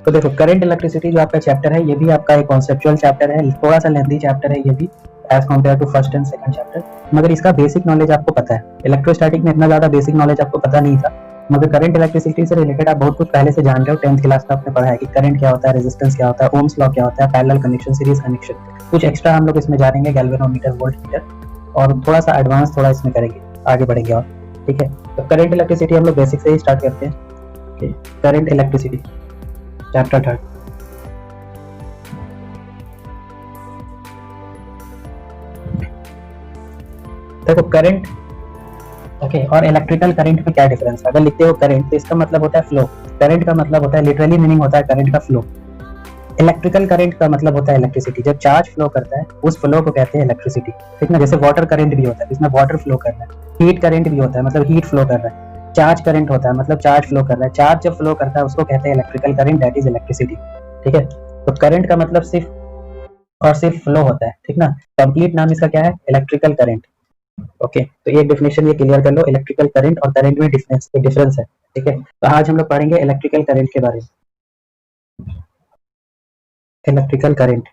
तो देखो current electricity जो आपका चैप्टर है ये भी आपका एक कॉन्सेप्चुअल चैप्टर है, थोड़ा सा लेंथी चैप्टर है ये भी as compare to first and second chapter, मगर इसका बेसिक नॉलेज आपको पता है। इलेक्ट्रोस्टैटिक में इतना ज्यादा बेसिक नॉलेज आपको पता नहीं था, मगर करंट इलेक्ट्रिसिटी से रिलेटेड आप बहुत कुछ पहले से जान रहे हो। 10th क्लास में आपने पढ़ा है कि करंट क्या होता है, रेजिस्टेंस क्या होता है, ओम्स लॉ क्या होता है, पैरेलल कनेक्शन, सीरीज कनेक्शन। कुछ एक्स्ट्रा हम लोग इसमें जानेंगे, गैल्वेनोमीटर, वोल्टमीटर, और थोड़ा सा एडवांस थोड़ा इसमें करेंगे, आगे बढ़ेंगे और ठीक है। तो करंट इलेक्ट्रिसिटी हम लोग बेसिक से ही स्टार्ट करते हैं। Current electricity chapter 3। देखो करंट ओके और इलेक्ट्रिकल करंट में क्या डिफरेंस है। अगर लिखते हो करंट तो इसका मतलब होता है फ्लो, करंट का मतलब होता है लिटरली मीनिंग होता है करंट का फ्लो। इलेक्ट्रिकल करंट का मतलब होता है इलेक्ट्रिसिटी, जब चार्ज फ्लो करता है उस फ्लो को कहते हैं इलेक्ट्रिसिटी, ठीक ना। जैसे वाटर करंट भी होता है, इसमें वाटर फ्लो कर रहा है। हीट करंट भी होता है, मतलब हीट फ्लो कर रहा है। चार्ज करंट होता है, मतलब चार्ज फ्लो कर रहा है। चार्ज जब फ्लो करता है उसको कहते हैं electrical current, that is electricity, ठीक है। तो करंट का मतलब सिर्फ और सिर्फ फ्लो होता है, ठीक ना। कंप्लीट नाम इसका क्या है, इलेक्ट्रिकल करंट। ओके तो ये डेफिनेशन ये क्लियर कर लो, इलेक्ट्रिकल करंट और करंट में डिफरेंस है, ठीक है। तो आज हम लोग पढ़ेंगे इलेक्ट्रिकल करंट के बारे में। इलेक्ट्रिकल करंट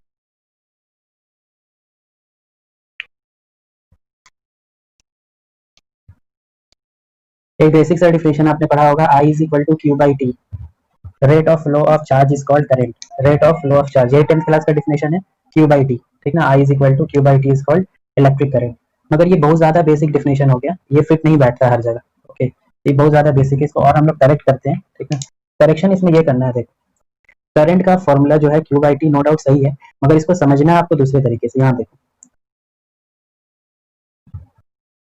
एक बेसिक सा डिफिनेशन आपने पढ़ा होगा, I is equal to Q by t, rate of flow of charge is called current. Rate of flow of charge, ये 10th क्लास का डिफिनेशन है, क्यू बाई टी, ठीक ना। I is equal to Q by t is called electric current. मगर ये बहुत ज्यादा basic definition हो गया, ये फिट नहीं बैठता हर जगह, ओके। ये बहुत ज्यादा बेसिक है, इसको और हम लोग करेक्ट करते हैं, ठीक है। करेक्शन इसमें ये करना है, देखो करंट का फॉर्मूला जो है q by t no doubt सही है, मगर इसको समझना है आपको दूसरे तरीके से। यहाँ देखो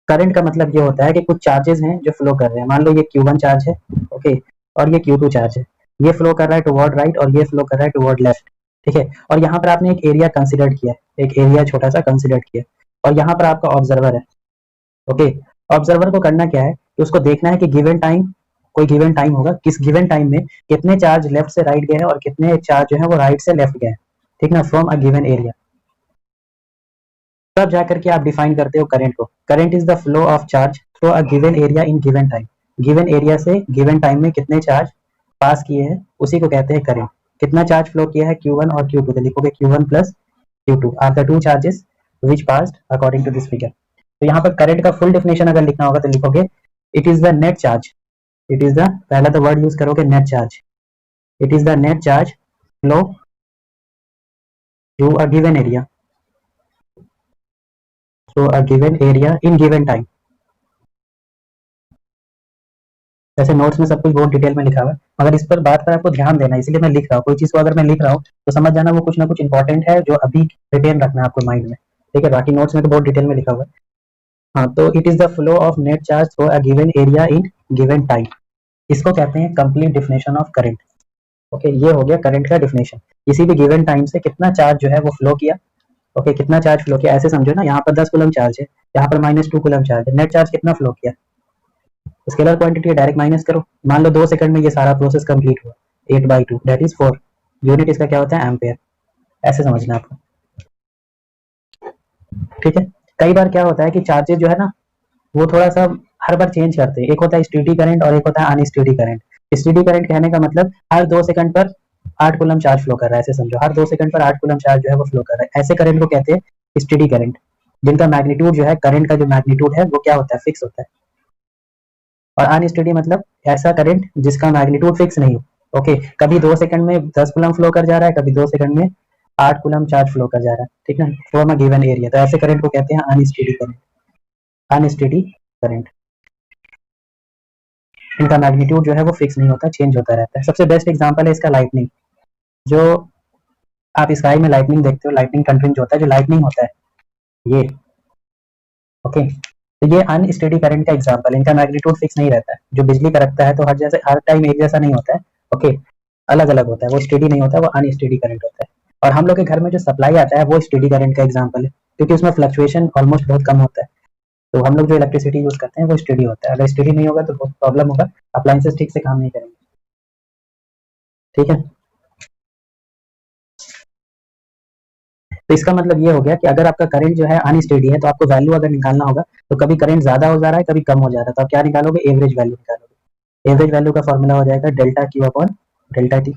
करंट का मतलब ये होता है कि कुछ चार्जेस हैं जो फ्लो कर रहे हैं। मान लो ये Q1 चार्ज है, ओके, और ये Q2 चार्ज है। ये फ्लो कर रहा है टुवर्ड राइट और ये फ्लो कर रहा है टुवर्ड लेफ्ट, ठीक है। और यहाँ पर आपने एक एरिया कंसिडर किया है, एक एरिया छोटा सा कंसिडर किया, और यहाँ पर आपका ऑब्जर्वर है, ओके। ऑब्जर्वर को करना क्या है कि उसको देखना है कि गिवन टाइम, कोई गिवन टाइम होगा, किस गिवन टाइम में कितने चार्ज लेफ्ट से राइट गए हैं और कितने चार्ज जो है वो राइट से लेफ्ट गए हैं, ठीक ना, फ्रॉम अ गिवन एरिया। तब जाकर के आप डिफाइन करते हो करंट को। Current is the flow of charge through a given area in given time. Given area से गिवन टाइम में कितने चार्ज पास किए हैं उसी को कहते हैं करंट। कितना चार्ज फ्लो किया है Q1 और Q2, तो लिखोगे Q1 plus Q2 are the two charges which passed according to this figure. तो यहाँ पर करंट का फुल डेफिनेशन अगर लिखना होगा तो लिखोगे it is the net charge, it is the, पहला तो वर्ड यूज करोगे net charge, it is the net charge flow through a given area, through a given area in given time. वैसे notes में सब कुछ बहुत डिटेल में लिखा हुआ है, मगर इस पर बात पर आपको ध्यान देना है, इसलिए मैं लिख रहा हूँ। कोई चीज को अगर मैं लिख रहा हूँ तो समझ जाना वो कुछ ना कुछ इंपॉर्टेंट है जो अभी रिटेन रखना है आपको माइंड में, ठीक है। बाकी नोट्स में तो बहुत डिटेल में लिखा हुआ है। हाँ, तो it is the flow of net charge through a given area in given time, इसको कहते हैं complete definition of current. Okay, ये हो गया करंट का डिफिनेशन। किसी भी गिवन टाइम से कितना चार्ज जो है वो फ्लो किया, ओके, कितना चार्ज फ्लो किया, ऐसे समझो ना, यहाँ पर 10 कूलम चार्ज है, यहाँ पर -2 कूलम चार्ज है, नेट चार्ज कितना फ्लो किया, स्केलर क्वांटिटी है, डायरेक्ट माइनस करो। मान लो 2 सेकंड में ये सारा प्रोसेस कंप्लीट हुआ, 8/2 दैट इज 4 यूनिट, इसका क्या होता है, एम्पेयर। ऐसे समझना आपको, ठीक है। कई बार क्या होता है कि चार्जेस जो है ना वो थोड़ा सा हर बार चेंज करते हैं। एक होता है स्टेडी करंट और एक होता है अनस्टेडी करंट। स्टेडी करंट कहने का मतलब हर 2 सेकंड पर 8 कूलम चार्ज फ्लो कर रहा है, ऐसे समझो, हर 2 सेकंड पर 8 कूलम चार्ज जो है वो फ्लो कर रहा है, ऐसे करंट को कहते हैं स्टेडी करंट, जिनका मैग्नीट्यूड जो है, करंट का जो मैग्नीट्यूड है वो क्या होता है, फिक्स होता है। और अनस्टेडी मतलब ऐसा करंट जिसका मैग्नीट्यूड फिक्स नहीं हो, ओके। कभी 2 सेकंड में 10 कूलम फ्लो कर जा रहा है, कभी 2 सेकंड में 8 कूलम चार्ज फ्लो कर जा रहा है, ठीक है, फ्रॉम अ गिवन एरिया। तो ऐसे करंट को कहते हैं अनस्टेडी करंट, अनस्टेडी करंट। इनका मैग्नीट्यूड जो है वो फिक्स नहीं होता, चेंज होता रहता है। सबसे बेस्ट एग्जांपल है इसका लाइटनिंग। जो आप स्काई में लाइटनिंग देखते हो, लाइटनिंग कंट्रीज जो होता है, जो लाइटनिंग होता है ये, ओके, तो ये अनस्टेडी करंट का एग्जांपल है। इनका मैग्नीट्यूड फिक्स नहीं रहता है। जो बिजली कड़कता है तो हर जैसे हर टाइम एक जैसा नहीं होता है, ओके, अलग अलग होता है, वो स्टेडी नहीं होता है, वो अनस्टेडी करंट होता है। और हम लोग के घर में जो सप्लाई आता है वो स्टेडी करंट का एग्जाम्पल है, क्योंकि उसमें फ्लक्चुएशन ऑलमोस्ट बहुत कम होता है। तो हम लोग जो इलेक्ट्रिसिटी यूज करते हैं वो स्टेडी होता है। अगर स्टेडी नहीं होगा तो बहुत प्रॉब्लम होगा, अप्लायंसेस ठीक से काम नहीं करेंगे, ठीक है। तो इसका मतलब ये हो गया कि अगर आपका करंट जो है अनस्टेडी है तो आपको वैल्यू अगर निकालना होगा तो कभी करंट ज्यादा हो जा रहा है, कभी कम हो जा रहा है, तो आप क्या निकालोगे, एवरेज वैल्यू निकालोगे। एवरेज वैल्यू का फॉर्मूला हो जाएगा delta Q upon delta T,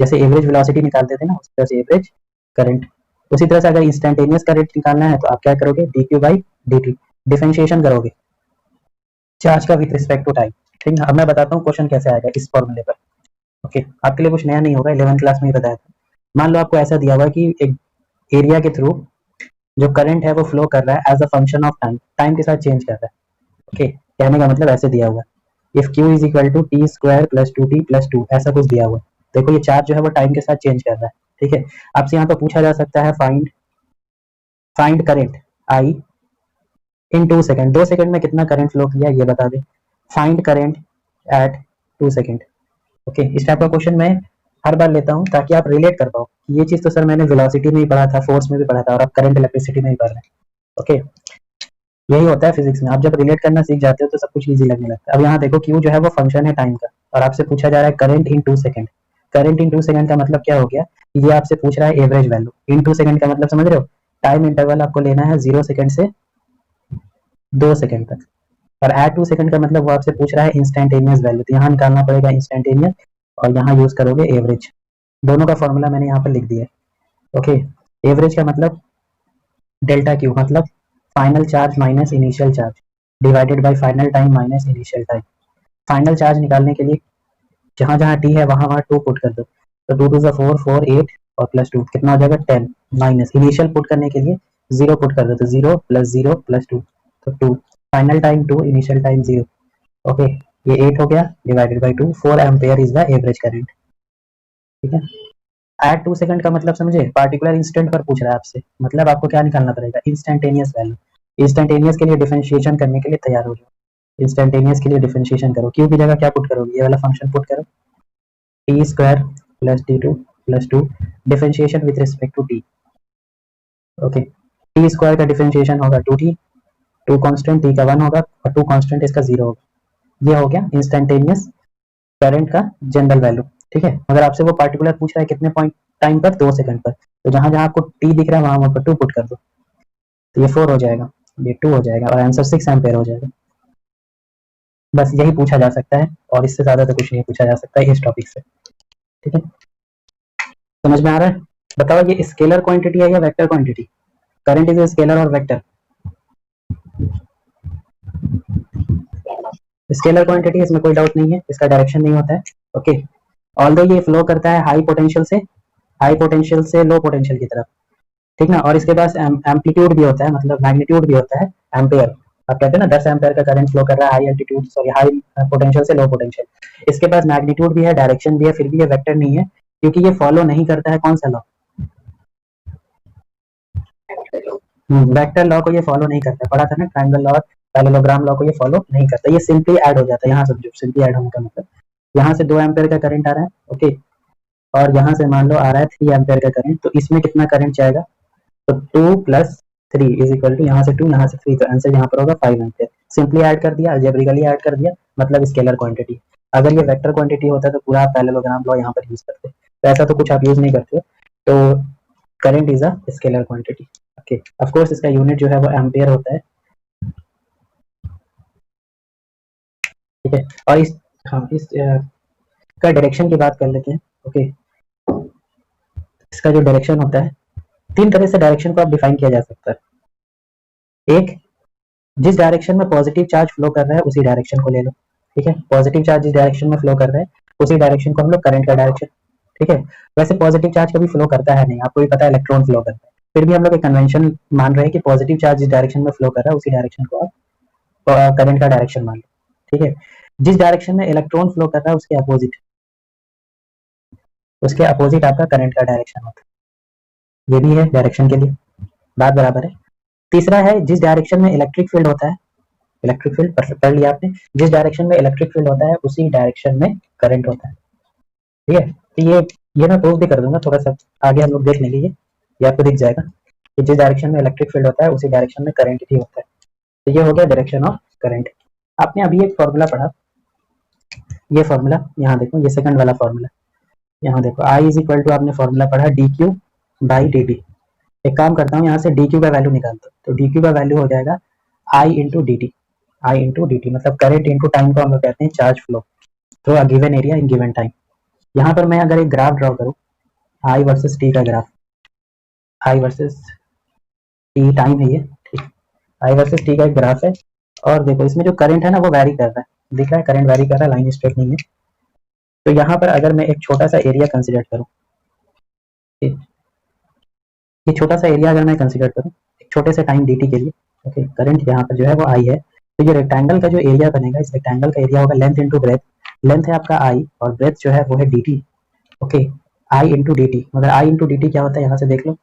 जैसे एवरेज वेलोसिटी निकालते थे ना, उस तरह से एवरेज करंट। उसी तरह से अगर इंस्टेंटेनियस करंट निकालना है तो आप क्या करोगे, dq बाई dt, डिफरेंशिएशन करोगे चार्ज का विद रिस्पेक्ट टू टाइम। ठीक है, अब मैं बताता हूँ क्वेश्चन कैसे आएगा इस फॉर्मूले पर। ओके, आपके लिए कुछ नया नहीं होगा, 11th क्लास में ही बताया था। मान लो आपको ऐसा दिया हुआ कि एक एरिया के थ्रू जो करंट है वो फ्लो कर रहा है as a function of time, time के साथ चेंज कर रहा है। ओके, कहने का मतलब ऐसे दिया हुआ है, if q is equal to t square plus 2t plus 2, ऐसा कुछ दिया हुआ है। देखो ये चार्ज जो है वो टाइम के साथ चेंज कर रहा है। ठीक है, आपसे यहाँ पर पूछा जा सकता है find current I in 2 second, 2 second में कितना करंट फ्लो किया ये बता दे। Find current at 2 second. Okay, इस टाइप का क्वेश्चन मैं हर बार लेता हूँ ताकि आप रिलेट कर पाओ। ये चीज तो सर मैंने वेलोसिटी में ही पढ़ा था, फोर्स में भी पढ़ा था, और आप करंट इलेक्ट्रिसिटी में ही पढ़ रहे हैं। ओके, यही होता है फिजिक्स में, आप जब रिलेट करना सीख जाते हो तो सब कुछ इजी लगने लगता है। अब यहाँ देखो क्यू जो है वो फंक्शन है टाइम का, और आपसे पूछा जा रहा है current in 2 second. Current in 2 second का मतलब क्या हो गया, ये आपसे पूछ रहा है एवरेज वैल्यू। इन 2 सेकंड का मतलब समझ रहे हो, टाइम इंटरवल आपको लेना है 0 सेकंड से 2 सेकंड तक। और एट 2 सेकंड का मतलब वो आपसे पूछ रहा है इंस्टेंटेनियस वैल्यू, तो यहाँ निकालना पड़ेगा इंस्टेंटेनियस, और यहाँ यूज करोगे एवरेज। दोनों का फॉर्मूला मैंने यहाँ पर लिख दिया है। ओके, एवरेज का मतलब डेल्टा क्यू, मतलब final charge minus initial charge divided by final time minus initial time. Final charge निकालने के लिए जहां जहां टी है वहां वहां 2 पुट कर दो, तो 2 टू 4 4 8 और प्लस 2 कितना हो जाएगा 10, माइनस इनिशियल पुट करने के लिए 0 पुट कर दो, तो 0 प्लस 2 तो 2, final time 2, initial time 0। Okay, ये 8 हो गया divided by 2, 4 ampere is the average current. ठीक है, एट 2 सेकंड का मतलब समझे, पार्टिकुलर इंस्टेंट पर पूछ रहा है आपसे, मतलब आपको क्या निकालना पड़ेगा, इंस्टेंटेनियस वैल्यू। इंस्टेंटेनियस के लिए डिफरेंशिएशन करने के लिए तैयार हो जाओ। इंस्टेंटेनियस के लिए डिफरेंशिएशन करो, क्यू की जगह क्या पुट करोगे, ये वाला फंक्शन पुट करो, टी स्क्वायर प्लस टी2 plus 2, differentiation with respect to t. Okay, t square का डिफरेंशिएशन होगा 2t, 2 कांस्टेंट टी का 1 होगा और 2 कांस्टेंट इसका 0 होगा। ये हो गया इंस्टेंटेनियस करंट का जनरल वैल्यू। ठीक है, अगर आपसे वो पार्टिकुलर पूछ रहा है कितने पॉइंट टाइम पर, 2 सेकंड पर, तो जहां जहां आपको टी दिख रहा है वहां पर 2 पुट कर दो, तो ये 4 हो जाएगा, ये 2 हो जाएगा, और आंसर 6 एम्पेयर हो जाएगा। बस यही पूछा जा सकता है, और इससे ज्यादा तो कुछ नहीं पूछा जा सकता है इस टॉपिक से। ठीक है, समझ में आ रहा है। बताओ ये स्केलर क्वांटिटी है या vector quantity, current is scalar और वेक्टर। स्केलर क्वांटिटी, इसमें कोई डाउट नहीं है, इसका डायरेक्शन नहीं होता है। ओके, ऑल्दो ये फ्लो करता है हाई पोटेंशियल से लो पोटेंशियल की तरफ। ठीक ना, और इसके पास एम्पलीट्यूड भी होता है, मतलब मैग्नीट्यूड भी होता है, एम्पेयर। आप कहते हैं ना 10 एम्पेयर का करंट फ्लो कर रहा है high altitude, sorry high potential से लो पोटेंशियल। इसके पास मैग्नीट्यूड भी है, डायरेक्शन भी है, फिर भी ये वेक्टर नहीं है, क्योंकि ये फॉलो नहीं करता है कौन सा लॉ, वेक्टर लॉ को ये फॉलो नहीं करता। पढ़ा था ना ट्रायंगल लॉ, पैरेललोग्राम लॉ को ये फॉलो नहीं करता, ये सिंपली ऐड हो जाता है। यहाँ समझो, सिंपली ऐड होने का मतलब, यहाँ से 2 एम्पेयर का करंट आ रहा है, ओके, और यहाँ से मान लो आ रहा है 3 एम्पेयर का करंट, तो इसमें कितना करंट जाएगा, तो 2 प्लस 3 इज इक्वल टू, यहाँ से 2 यहाँ से 3, तो आंसर यहाँ पर होगा 5 एम्पेयर। सिंपली ऐड कर दिया, अलजेब्रिकली ऐड कर दिया, मतलब स्केलर क्वांटिटी। अगर ये वेक्टर क्वांटिटी होता तो पूरा पैरेललोग्राम लॉ यहाँ पर यूज करते, तो ऐसा तो कुछ आप यूज नहीं करते, तो current is a scalar quantity. Okay, of course इसका यूनिट जो है वो एम्पेयर होता है। ठीक है, और इस हाँ इस का डायरेक्शन की बात कर लेते हैं। ओके, इसका जो डायरेक्शन होता है, 3 तरह से डायरेक्शन को आप डिफाइन किया जा सकता है। एक, जिस डायरेक्शन में पॉजिटिव चार्ज फ्लो कर रहा है उसी डायरेक्शन को ले लो। ठीक है, पॉजिटिव चार्ज जिस डायरेक्शन में फ्लो कर रहा है उसी डायरेक्शन को हम लोग करंट का डायरेक्शन। ठीक है, वैसे पॉजिटिव चार्ज कभी फ्लो करता है नहीं, आपको भी पता है इलेक्ट्रॉन फ्लो करता है, फिर भी हम लोग एक कन्वेंशन मान रहे हैं कि पॉजिटिव चार्ज जिस डायरेक्शन में फ्लो कर रहा है उसी डायरेक्शन को आप करंट का डायरेक्शन मान लो। ठीक है, जिस डायरेक्शन में इलेक्ट्रॉन फ्लो कर रहा है उसके अपोजिट आपका करंट का डायरेक्शन होता है। ये भी है डायरेक्शन के लिए, बात बराबर है। तीसरा है, जिस डायरेक्शन में इलेक्ट्रिक फील्ड होता है, इलेक्ट्रिक फील्ड पढ़ लिया आपने, जिस डायरेक्शन में इलेक्ट्रिक फील्ड होता है उसी डायरेक्शन में करंट होता है। ठीक है, तो ये मैं प्रूव भी कर दूंगा, थोड़ा सा आगे हम लोग देख लेंगे, ये आपको दिख जाएगा कि जिस डायरेक्शन में इलेक्ट्रिक फील्ड होता है उसी डायरेक्शन में करंट भी होता है। तो ये हो गया डायरेक्शन ऑफ करंट। आपने अभी एक फॉर्मूला पढ़ा, ये फॉर्मूला यहाँ देखो, ये सेकंड वाला फॉर्मूला, यहाँ देखो आई इज इक्वल टू, आपने फॉर्मूला पढ़ा D Q by D T. एक काम करता हूँ, यहाँ से डी क्यू का वैल्यू निकालता हूँ, तो डी क्यू का वैल्यू हो जाएगा आई इंटू डी टी। आई इंटू डी टी मतलब करंट इंटू टाइम को हम लोग कहते हैं charge flow through a given area in given time. यहाँ पर मैं अगर एक ग्राफ ड्रॉ करूँ, आई वर्सेस टी का ग्राफ, आई वर्सेस टी टाइम है ये, ठीक, आई वर्सेस टी का एक ग्राफ है, और देखो इसमें जो करंट है ना वो वैरी कर रहा है, दिख रहा है करंट वैरी कर रहा है, लाइन स्ट्रेट नहीं है। तो यहाँ पर अगर मैं एक छोटा सा एरिया कंसिडर करूँ, ये छोटा सा एरिया अगर मैं कंसिडर करूँ एक छोटे से टाइम dt के लिए, ओके, करंट यहाँ पर जो है वो आई है, तो ये रेक्टेंगल का जो एरिया बनेगा, इस रेक्टेंगल का एरिया होगा लेंथ इंटू ब्रेथ, लेंथ है आपका आई और ब्रेथ जो है वो है dt, ओके, आई इंटू डी टी, मगर आई इंटू डी टी क्या होता है यहाँ से देख लो,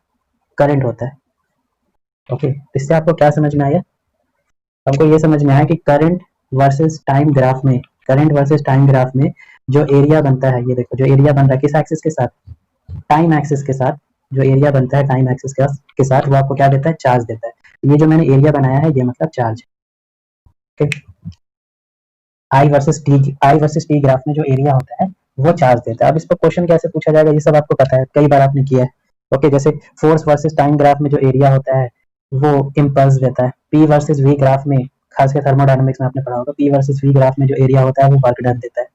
करंट होता है, ओके। इससे आपको क्या समझ में आया, हमको ये समझ में आया कि करंट वर्सेस टाइम ग्राफ में, करंट वर्सेस टाइम ग्राफ में जो एरिया बनता है, ये देखो जो एरिया बन रहा है किस एक्सिस के साथ, टाइम एक्सिस के साथ, जो एरिया बनता है टाइम एक्सिस के साथ वो आपको क्या देता है, चार्ज देता है। ये जो मैंने एरिया बनाया है ये मतलब चार्ज, ओके। आई वर्सेस टी ग्राफ में जो एरिया होता है वो चार्ज देता है। अब इस पर क्वेश्चन कैसे पूछा जाएगा ये सब आपको पता है, कई बार आपने किया है, ओके। जैसे फोर्स वर्सेस टाइम ग्राफ में जो एरिया होता है वो इम्पल्स देता है, पी वर्सेस वी ग्राफ में, खासकर थर्मोडायनामिक्स में आपने पढ़ा होगा, पी वर्सेस वी ग्राफ में जो एरिया होता है वो वर्क डन देता है,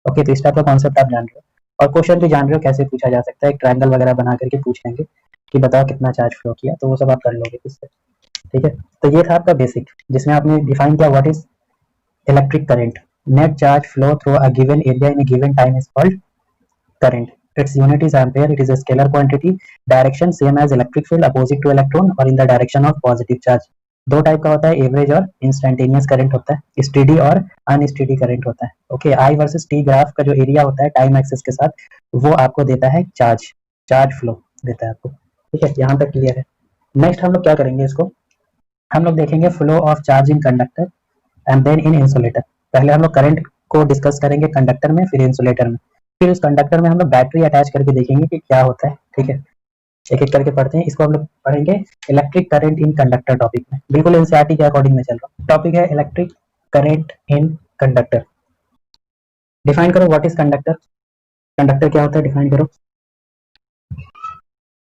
ओके। तो इस टाइप का कॉन्सेप्ट आप जान रहे हो और क्वेश्चन भी जान रहे हो कैसे पूछा जा सकता है, एक ट्रायंगल वगैरह बना करके पूछ लेंगे कि बताओ कितना चार्ज फ्लो किया, तो वो सब आप कर लोगे इससे, ठीक है। तो ये था आपका बेसिक, जिसमें आपने डिफाइन किया what is electric current. Net charge flow through a given area in a given time is called current. Its unit is ampere. It is a scalar quantity. Direction same as electric field opposite to electron or in the direction of positive charge. दो type का होता है, average और instantaneous current होता है, steady और unsteady current होता है, ओके। आई वर्सेस टी ग्राफ का जो एरिया होता है टाइम एक्सिस के साथ वो आपको देता है चार्ज, चार्ज फ्लो देता है आपको, ठीक है। यहाँ तक क्लियर है। नेक्स्ट हम लोग क्या करेंगे, इसको हम लोग देखेंगे flow of charge in conductor and then in insulator. पहले हम लोग करंट को डिस्कस करेंगे कंडक्टर में, फिर इंसुलेटर में, फिर उस कंडक्टर में हम लोग बैटरी अटैच करके देखेंगे कि क्या होता है, ठीक है। एक एक करके पढ़ते हैं, इसको हम लोग पढ़ेंगे electric current in conductor topic में, बिल्कुल एनसीईआरटी के अकॉर्डिंग में चल रहा हूँ। टॉपिक है electric current in conductor. Define करो व्हाट इज कंडक्टर, कंडक्टर क्या होता है डिफाइन करो,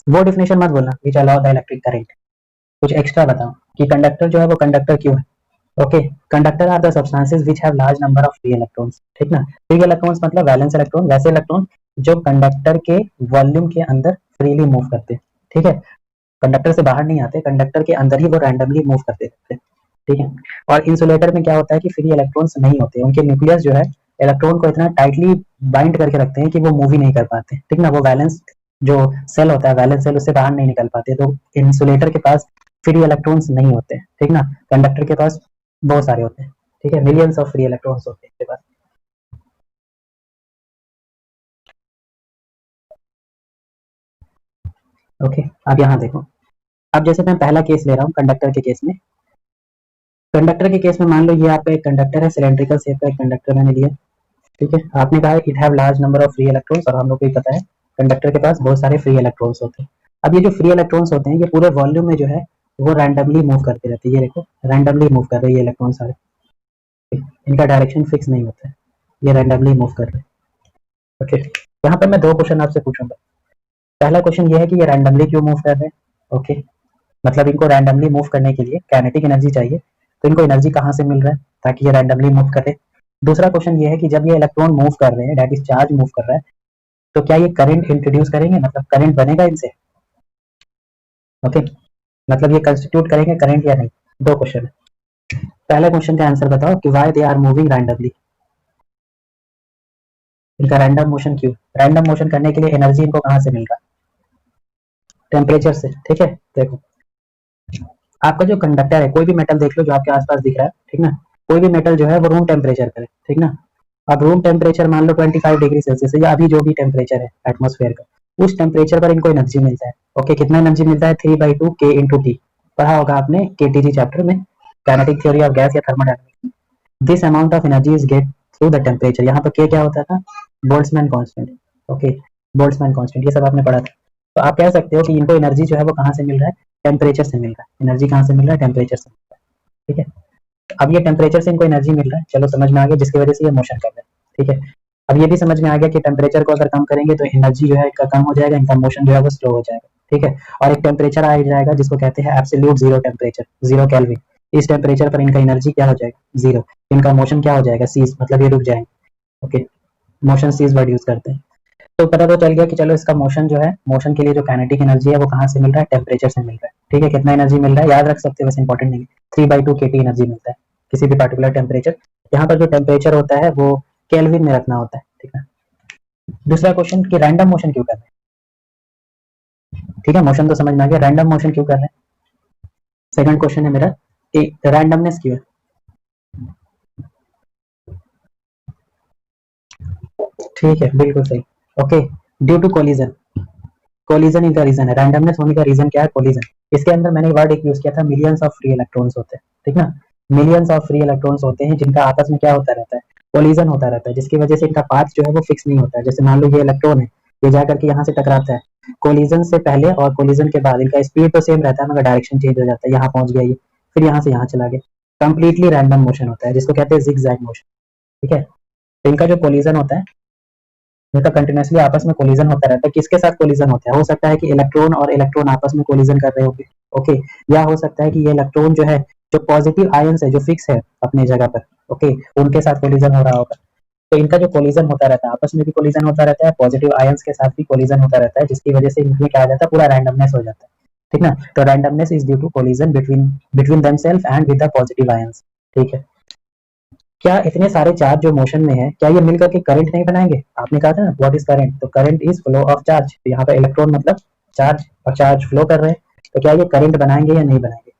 वो डिफिनेशन मत बोलना which allow the electric current, कुछ एक्स्ट्रा बताओ कि कंडक्टर जो है वो कंडक्टर क्यों है, okay. Conductor are the substances which have large number of free electrons, ठीक ना, फ्री इलेक्ट्रॉन्स मतलब वैलेंस इलेक्ट्रॉन, वैसे इलेक्ट्रॉन जो कंडक्टर के वॉल्यूम के अंदर फ्रीली मूव करते हैं, ठीक है। कंडक्टर से बाहर नहीं आते, कंडक्टर के अंदर ही वो रैंडमली मूव करते रहते हैं, ठीक है। और इंसुलेटर में क्या होता है कि फ्री इलेक्ट्रॉन्स नहीं होते, उनके न्यूक्लियस जो है इलेक्ट्रॉन को इतना टाइटली बाइंड करके रखते हैं कि वो मूव ही नहीं कर पाते, ठीक ना। वो वैलेंस जो सेल होता है, वैलेंस सेल उससे बाहर नहीं निकल पाते, तो इंसुलेटर के पास फ्री इलेक्ट्रॉन्स नहीं होते, ठीक ना। कंडक्टर के पास बहुत सारे होते हैं, ठीक है, मिलियंस ऑफ फ्री इलेक्ट्रॉन्स होते हैं इसके पास, ओके। अब यहाँ देखो, अब जैसे मैं पहला केस ले रहा हूँ कंडक्टर के केस में, कंडक्टर के केस में मान लो ये आपका एक कंडक्टर है, सिलेंड्रिकल शेप का एक कंडक्टर मैंने लिया, ठीक है। आपने कहा it have large number of free electrons, और हम लोग को ही पता है कंडक्टर के पास बहुत सारे फ्री इलेक्ट्रॉन्स होते हैं। अब ये जो फ्री इलेक्ट्रॉन्स होते हैं ये पूरे वॉल्यूम में जो है वो रैंडमली मूव करते रहते हैं, ये देखो रैंडमली मूव कर रहे हैं ये इलेक्ट्रॉन सारे, इनका डायरेक्शन फिक्स नहीं होता है, ये रैंडमली मूव कर रहे हैं, ओके। यहाँ पर मैं दो क्वेश्चन आपसे पूछूंगा। पहला क्वेश्चन ये है कि ये रैंडमली क्यों मूव कर रहे हैं, ओके, मतलब इनको रैंडमली मूव करने के लिए काइनेटिक एनर्जी चाहिए, तो इनको एनर्जी कहाँ से मिल रहा है ताकि ये रैंडमली मूव करे। दूसरा क्वेश्चन ये है कि जब ये इलेक्ट्रॉन मूव कर रहे हैं, दैट इज चार्ज मूव कर रहा है, तो क्या ये करंट इंट्रोड्यूस करेंगे, मतलब करंट बनेगा इनसे, ओके, मतलब ये कंस्टिट्यूट करेंगे करंट या नहीं। दो क्वेश्चन है, पहले क्वेश्चन का आंसर बताओ कि why they are moving randomly, इनका रैंडम मोशन क्यों, रैंडम मोशन करने के लिए एनर्जी इनको कहाँ से मिल रहा है, टेम्परेचर से, ठीक है। देखो आपका जो कंडक्टर है, कोई भी मेटल देख लो जो आपके आसपास दिख रहा है, ठीक ना, कोई भी मेटल जो है वो रूम टेम्परेचर पर है, ठीक ना। अब रूम टेम्परेचर मान लो 25 डिग्री सेल्सियस है, या अभी जो भी टेम्परेचर है एटमोस्फेयर का, उस टेम्परेचर पर इनको एनर्जी मिलता है, ओके। कितना एनर्जी मिलता है, 3/2 k इंटू टी, पढ़ा होगा आपने केटीजी चैप्टर में, काइनेटिक थ्योरी ऑफ गैस या thermodynamics. This amount of energy is get through the temperature, यहाँ पर के क्या होता था, Boltzmann constant, okay, Boltzmann constant, ये सब आपने पढ़ा था। तो आप कह सकते हो कि इनको एनर्जी जो है वो कहाँ से मिल रहा है, टेम्परेचर से मिल रहा है, एनर्जी कहाँ से मिल रहा है, टेम्परेचर से मिल रहा है, ठीक है। अब ये टेम्परेचर से इनको एनर्जी मिल रहा है, चलो समझ में आ गया, जिसकी वजह से ये मोशन कर रहा है, ठीक है। अब ये भी समझ में आ गया कि टेम्परेचर को अगर कम करेंगे तो एनर्जी जो है इनका कम हो जाएगा, इनका मोशन जो है वो स्लो हो जाएगा, ठीक है। और एक टेम्परेचर आ जाएगा जिसको कहते हैं एब्सोल्यूट जीरो टेम्परेचर, 0 केल्विन, इस टेम्परेचर पर इनका एनर्जी क्या हो जाएगा, जीरो, इनका मोशन क्या हो जाएगा, सीज, मतलब ये रुक जाएंगे, okay, motion cease word use करते हैं। तो पता तो चल गया कि चलो इसका मोशन जो है, मोशन के लिए जो काइनेटिक एनर्जी है वो कहाँ से मिल रहा है, टेम्परेचर से मिल रहा है। ठीक है, कितना एनर्जी मिल रहा है याद रख सकते हो, वैसे इंपॉर्टेंट नहीं, 3/2 kT एनर्जी मिलता है किसी भी पार्टिकुलर टेम्परेचर। यहाँ पर जो टेम्परेचर होता है वो केल्विन में रखना होता है। ठीक है, दूसरा क्वेश्चन कि रैंडम मोशन क्यों कर रहे हैं। ठीक है, मोशन तो समझ में आ गया, रैंडम मोशन क्यों कर रहे हैं। सेकंड क्वेश्चन है मेरा कि रैंडमनेस क्यों है। ठीक है, बिल्कुल सही। Okay, due to collision, collision इनका रीजन है। रैंडमनेस होने का रीजन क्या है, कोलिजन। इसके अंदर मैंने वर्ड एक यूज किया था, मिलियंस ऑफ फ्री इलेक्ट्रॉन्स होते हैं। ठीक ना, मिलियंस ऑफ फ्री इलेक्ट्रॉन्स होते हैं जिनका आपस में क्या होता रहता है, कोलिजन होता रहता है, जिसकी वजह से इनका पाथ जो है वो फिक्स नहीं होता है। जैसे मान लो ये इलेक्ट्रॉन है, ये जाकर के यहाँ से टकराता है, कोलिजन से पहले और कोलिजन के बाद इनका स्पीड तो सेम रहता है मगर डायरेक्शन चेंज हो जाता है। यहाँ पहुंच गया ये, फिर यहाँ से यहाँ चला गया। कंप्लीटली रैंडम मोशन होता है जिसको कहते हैं जिगजैग मोशन। ठीक है, तो इनका जो कोलिजन होता है, इनका कंटिन्यूसली आपस में कोलिजन होता रहता है। किसके साथ कोलिजन होता है, हो सकता है कि इलेक्ट्रॉन और इलेक्ट्रॉन आपस में कोलिजन कर रहे होंगे। ओके, या हो सकता है कि ये इलेक्ट्रॉन जो है, जो पॉजिटिव आयंस है जो फिक्स है अपनी जगह पर, ओके, उनके साथ कोलिजन हो रहा होगा। तो इनका जो कोलिजन होता रहता है, आपस में भी कोलिजन होता रहता है, पॉजिटिव आयंस के साथ भी कोलिजन होता रहता है, जिसकी वजह से इनमें क्या आ जाता है, पूरा रैंडमनेस हो जाता है। ठीक ना, तो randomness is due to collision between themself and with the positive ions. ठीक है, क्या इतने सारे चार्ज जो मोशन में है, क्या ये मिलकर के करंट नहीं बनाएंगे। आपने कहा था ना व्हाट इज करंट, तो current is flow of charge. तो यहाँ पे इलेक्ट्रॉन मतलब चार्ज, और चार्ज फ्लो कर रहे हैं, तो क्या ये करंट बनाएंगे या नहीं बनाएंगे।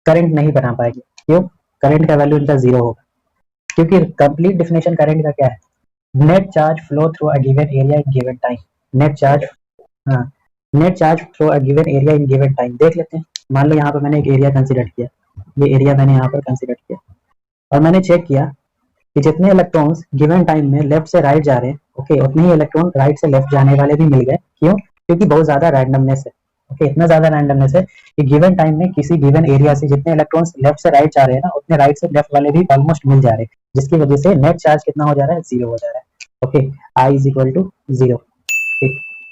करंट नहीं बना पाएंगे, क्यों, करंट का वैल्यू इनका जीरो होगा। क्योंकि कंप्लीट डिफिनेशन करंट का क्या है, net charge flow through a given area in given time. Net charge, हाँ, net charge through a given area in given time. देख लेते हैं, मान लो यहाँ पर मैंने एक एरिया कंसिडर किया, ये एरिया मैंने यहाँ पर कंसिडर किया, और मैंने चेक किया कि जितने इलेक्ट्रॉन्स गिवन टाइम में लेफ्ट से राइट जा रहे हैं, ओके, उतने ही इलेक्ट्रॉन राइट से लेफ्ट जाने वाले भी मिल गए। क्यों, क्योंकि बहुत ज्यादा रैंडमनेस है। ओके, इतना ज्यादा रैंडमनेस है कि गिवन टाइम में किसी गिवन एरिया से जितने इलेक्ट्रॉन्स लेफ्ट से राइट जा रहे हैं ना, उतने राइट से लेफ्ट वाले भी ऑलमोस्ट मिल जा रहे हैं, जिसकी वजह से नेट चार्ज कितना हो जा रहा है, जीरो हो जा रहा है। Okay, I is equal to zero.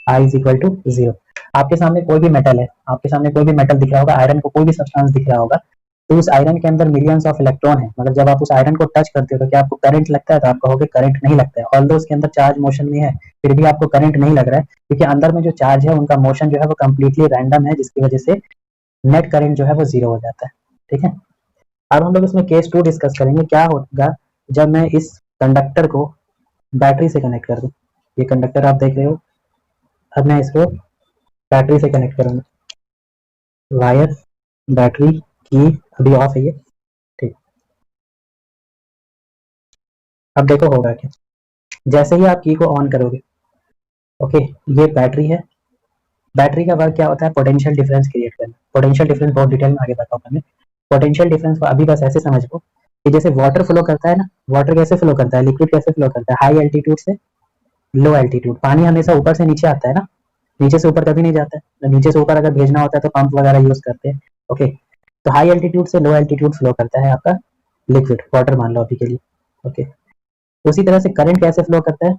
I is equal to zero. आपके सामने कोई भी मेटल है, आपके सामने कोई भी मेटल दिख रहा होगा, आयरन को कोई भी सब्सटेंस दिख रहा होगा, तो उस आयरन के अंदर मिलियंस ऑफ इलेक्ट्रॉन है, मगर जब आप उस आयरन को टच करते हो तो क्या आपको करंट लगता है, तो आप कहोगे करंट नहीं लगता है। ऑल्दो उसके अंदर चार्ज मोशन में है, फिर भी आपको करंट नहीं लग रहा है, क्योंकि अंदर में जो चार्ज है उनका मोशन जो है वो कंप्लीटली रैंडम है, जिसकी वजह से नेट करंट जो है वो जीरो हो जाता है। ठीक है, अब हम लोग इसमें केस 2 डिस्कस करेंगे, क्या होगा जब मैं इस कंडक्टर को बैटरी से कनेक्ट कर दूं। ये कंडक्टर आप देख रहे हो, अब मैं इसको बैटरी से कनेक्ट करूंगा। वायर, बैटरी, की अभी ऑफ है ये। ठीक, अब देखो होगा क्या, जैसे ही आप की को ऑन करोगे, ओके, ये बैटरी है। बैटरी का वर्क क्या होता है, पोटेंशियल डिफरेंस क्रिएट करना। पोटेंशियल डिफरेंस बहुत डिटेल में आगे बताऊंगा मैं। पोटेंशियल डिफरेंस को अभी बस ऐसे समझ लो कि जैसे वाटर फ्लो करता है ना, वाटर कैसे फ्लो करता है, लिक्विड कैसे फ्लो करता है, हाई एल्टीट्यूड से लो एल्टीट्यूड। पानी हमेशा ऊपर से नीचे आता है ना, नीचे से ऊपर कभी नहीं जाता है। नीचे से ऊपर अगर भेजना होता है तो पंप वगैरह यूज करते हैं। ओके, तो हाई एल्टीट्यूड से लो एल्टीट्यूड फ्लो करता है आपका लिक्विड, वाटर मान लो अभी के लिए। ओके, उसी तरह से करंट कैसे फ्लो करता है,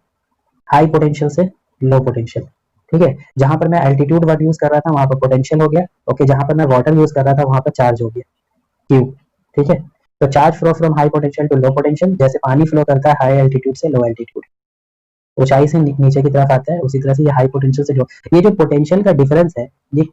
हाई पोटेंशियल से लो पोटेंशियल। ठीक है, जहां पर मैं एल्टीट्यूड वर्ड यूज कर रहा था वहां पर पोटेंशियल हो गया। ओके, जहां पर मैं वाटर यूज कर रहा था वहां पर चार्ज हो गया, क्यू। ठीक है, तो charge flow from high potential to low potential, जैसे पानी फ्लो करता है हाई एल्टीट्यूड से लो एल्टीट्यूड, ऊंचाई से नीचे की तरफ आता है, उसी तरह से ये हाई पोटेंशियल से लो। ये जो पोटेंशियल का डिफरेंस है, ये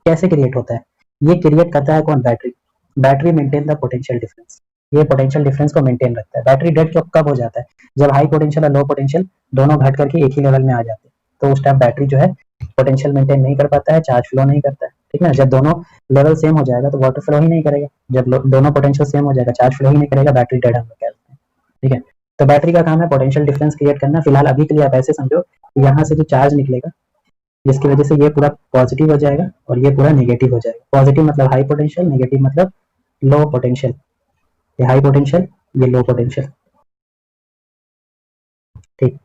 कैसे क्रिएट होता है, ये क्रिएट करता है कौन, battery. Battery maintain the potential difference, ये पोटेंशियल डिफरेंस को मेंटेन रखता है। बैटरी डेड कब हो जाता है, जब हाई पोटेंशियल और लो पोटेंशियल दोनों घट करके एक ही लेवल में आ जाते हैं, तो उस टाइम बैटरी जो है पोटेंशियल मेंटेन नहीं कर पाता है, चार्ज फ्लो नहीं करता है। ठीक है, जब दोनों लेवल सेम हो जाएगा तो वाटर फ्लो ही नहीं करेगा, जब दोनों पोटेंशियल सेम हो जाएगा चार्ज फ्लो ही नहीं करेगा, बैटरी डेड हम लोग कहते हैं। ठीक है, तो बैटरी का काम है पोटेंशियल डिफरेंस क्रिएट करना। फिलहाल अभी के लिए आप ऐसे समझो कि यहाँ से जो चार्ज निकलेगा, जिसकी वजह से ये पूरा पॉजिटिव हो जाएगा और ये पूरा नेगेटिव हो जाएगा। पॉजिटिव मतलब हाई पोटेंशियल, नेगेटिव मतलब लो पोटेंशियल। ये हाई पोटेंशियल, ये लो पोटेंशियल। ठीक,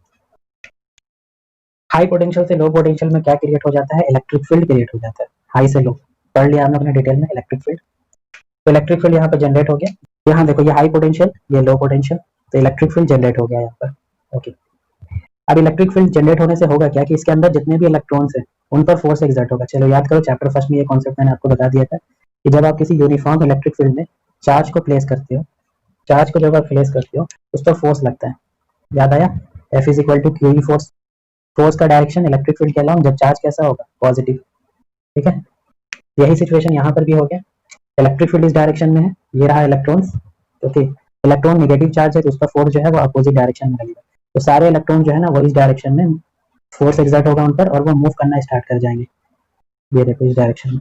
हाई पोटेंशियल से लो पोटेंशियल में क्या क्रिएट हो जाता है, इलेक्ट्रिक फील्ड क्रिएट हो जाता है। हाई से लो पढ़ लिया हम लोग ने डिटेल में इलेक्ट्रिक फील्ड। तो इलेक्ट्रिक फील्ड यहाँ पर जनरेट हो गया। यहाँ देखो ये हाई पोटेंशियल, ये लो पोटेंशियल, तो इलेक्ट्रिक फील्ड जनरेट हो गया यहाँ पर। ओके, अब इलेक्ट्रिक फील्ड जनरेट होने से होगा क्या कि इसके अंदर जितने भी इलेक्ट्रॉन्स हैं उन पर फोर्स एक्सर्ट होगा। चलो याद करो, चैप्टर फर्स्ट में ये कॉन्सेप्ट मैंने आपको बता दिया था कि जब आप किसी यूनिफॉर्म इलेक्ट्रिक फील्ड में चार्ज को प्लेस करते हो, चार्ज को जब आप प्लेस करते हो उस पर फोर्स लगता है। याद आया? F is equal to q e force, force का डायरेक्शन इलेक्ट्रिक फील्ड कहलाऊं जब चार्ज कैसा होगा, पॉजिटिव। ठीक है, यही सिचुएशन यहाँ पर भी हो गया, इलेक्ट्रिक फील्ड इस डायरेक्शन में है, ये रहा electrons. Okay, electron negative charge है तो उसका फोर्स जो है वो अपोजिट डायरेक्शन में लगेगा, तो सारे इलेक्ट्रॉन जो है ना वो इस डायरेक्शन में फोर्स एक्सर्ट होगा उन पर और वो मूव करना स्टार्ट कर जाएंगे, ये देखो इस डायरेक्शन में।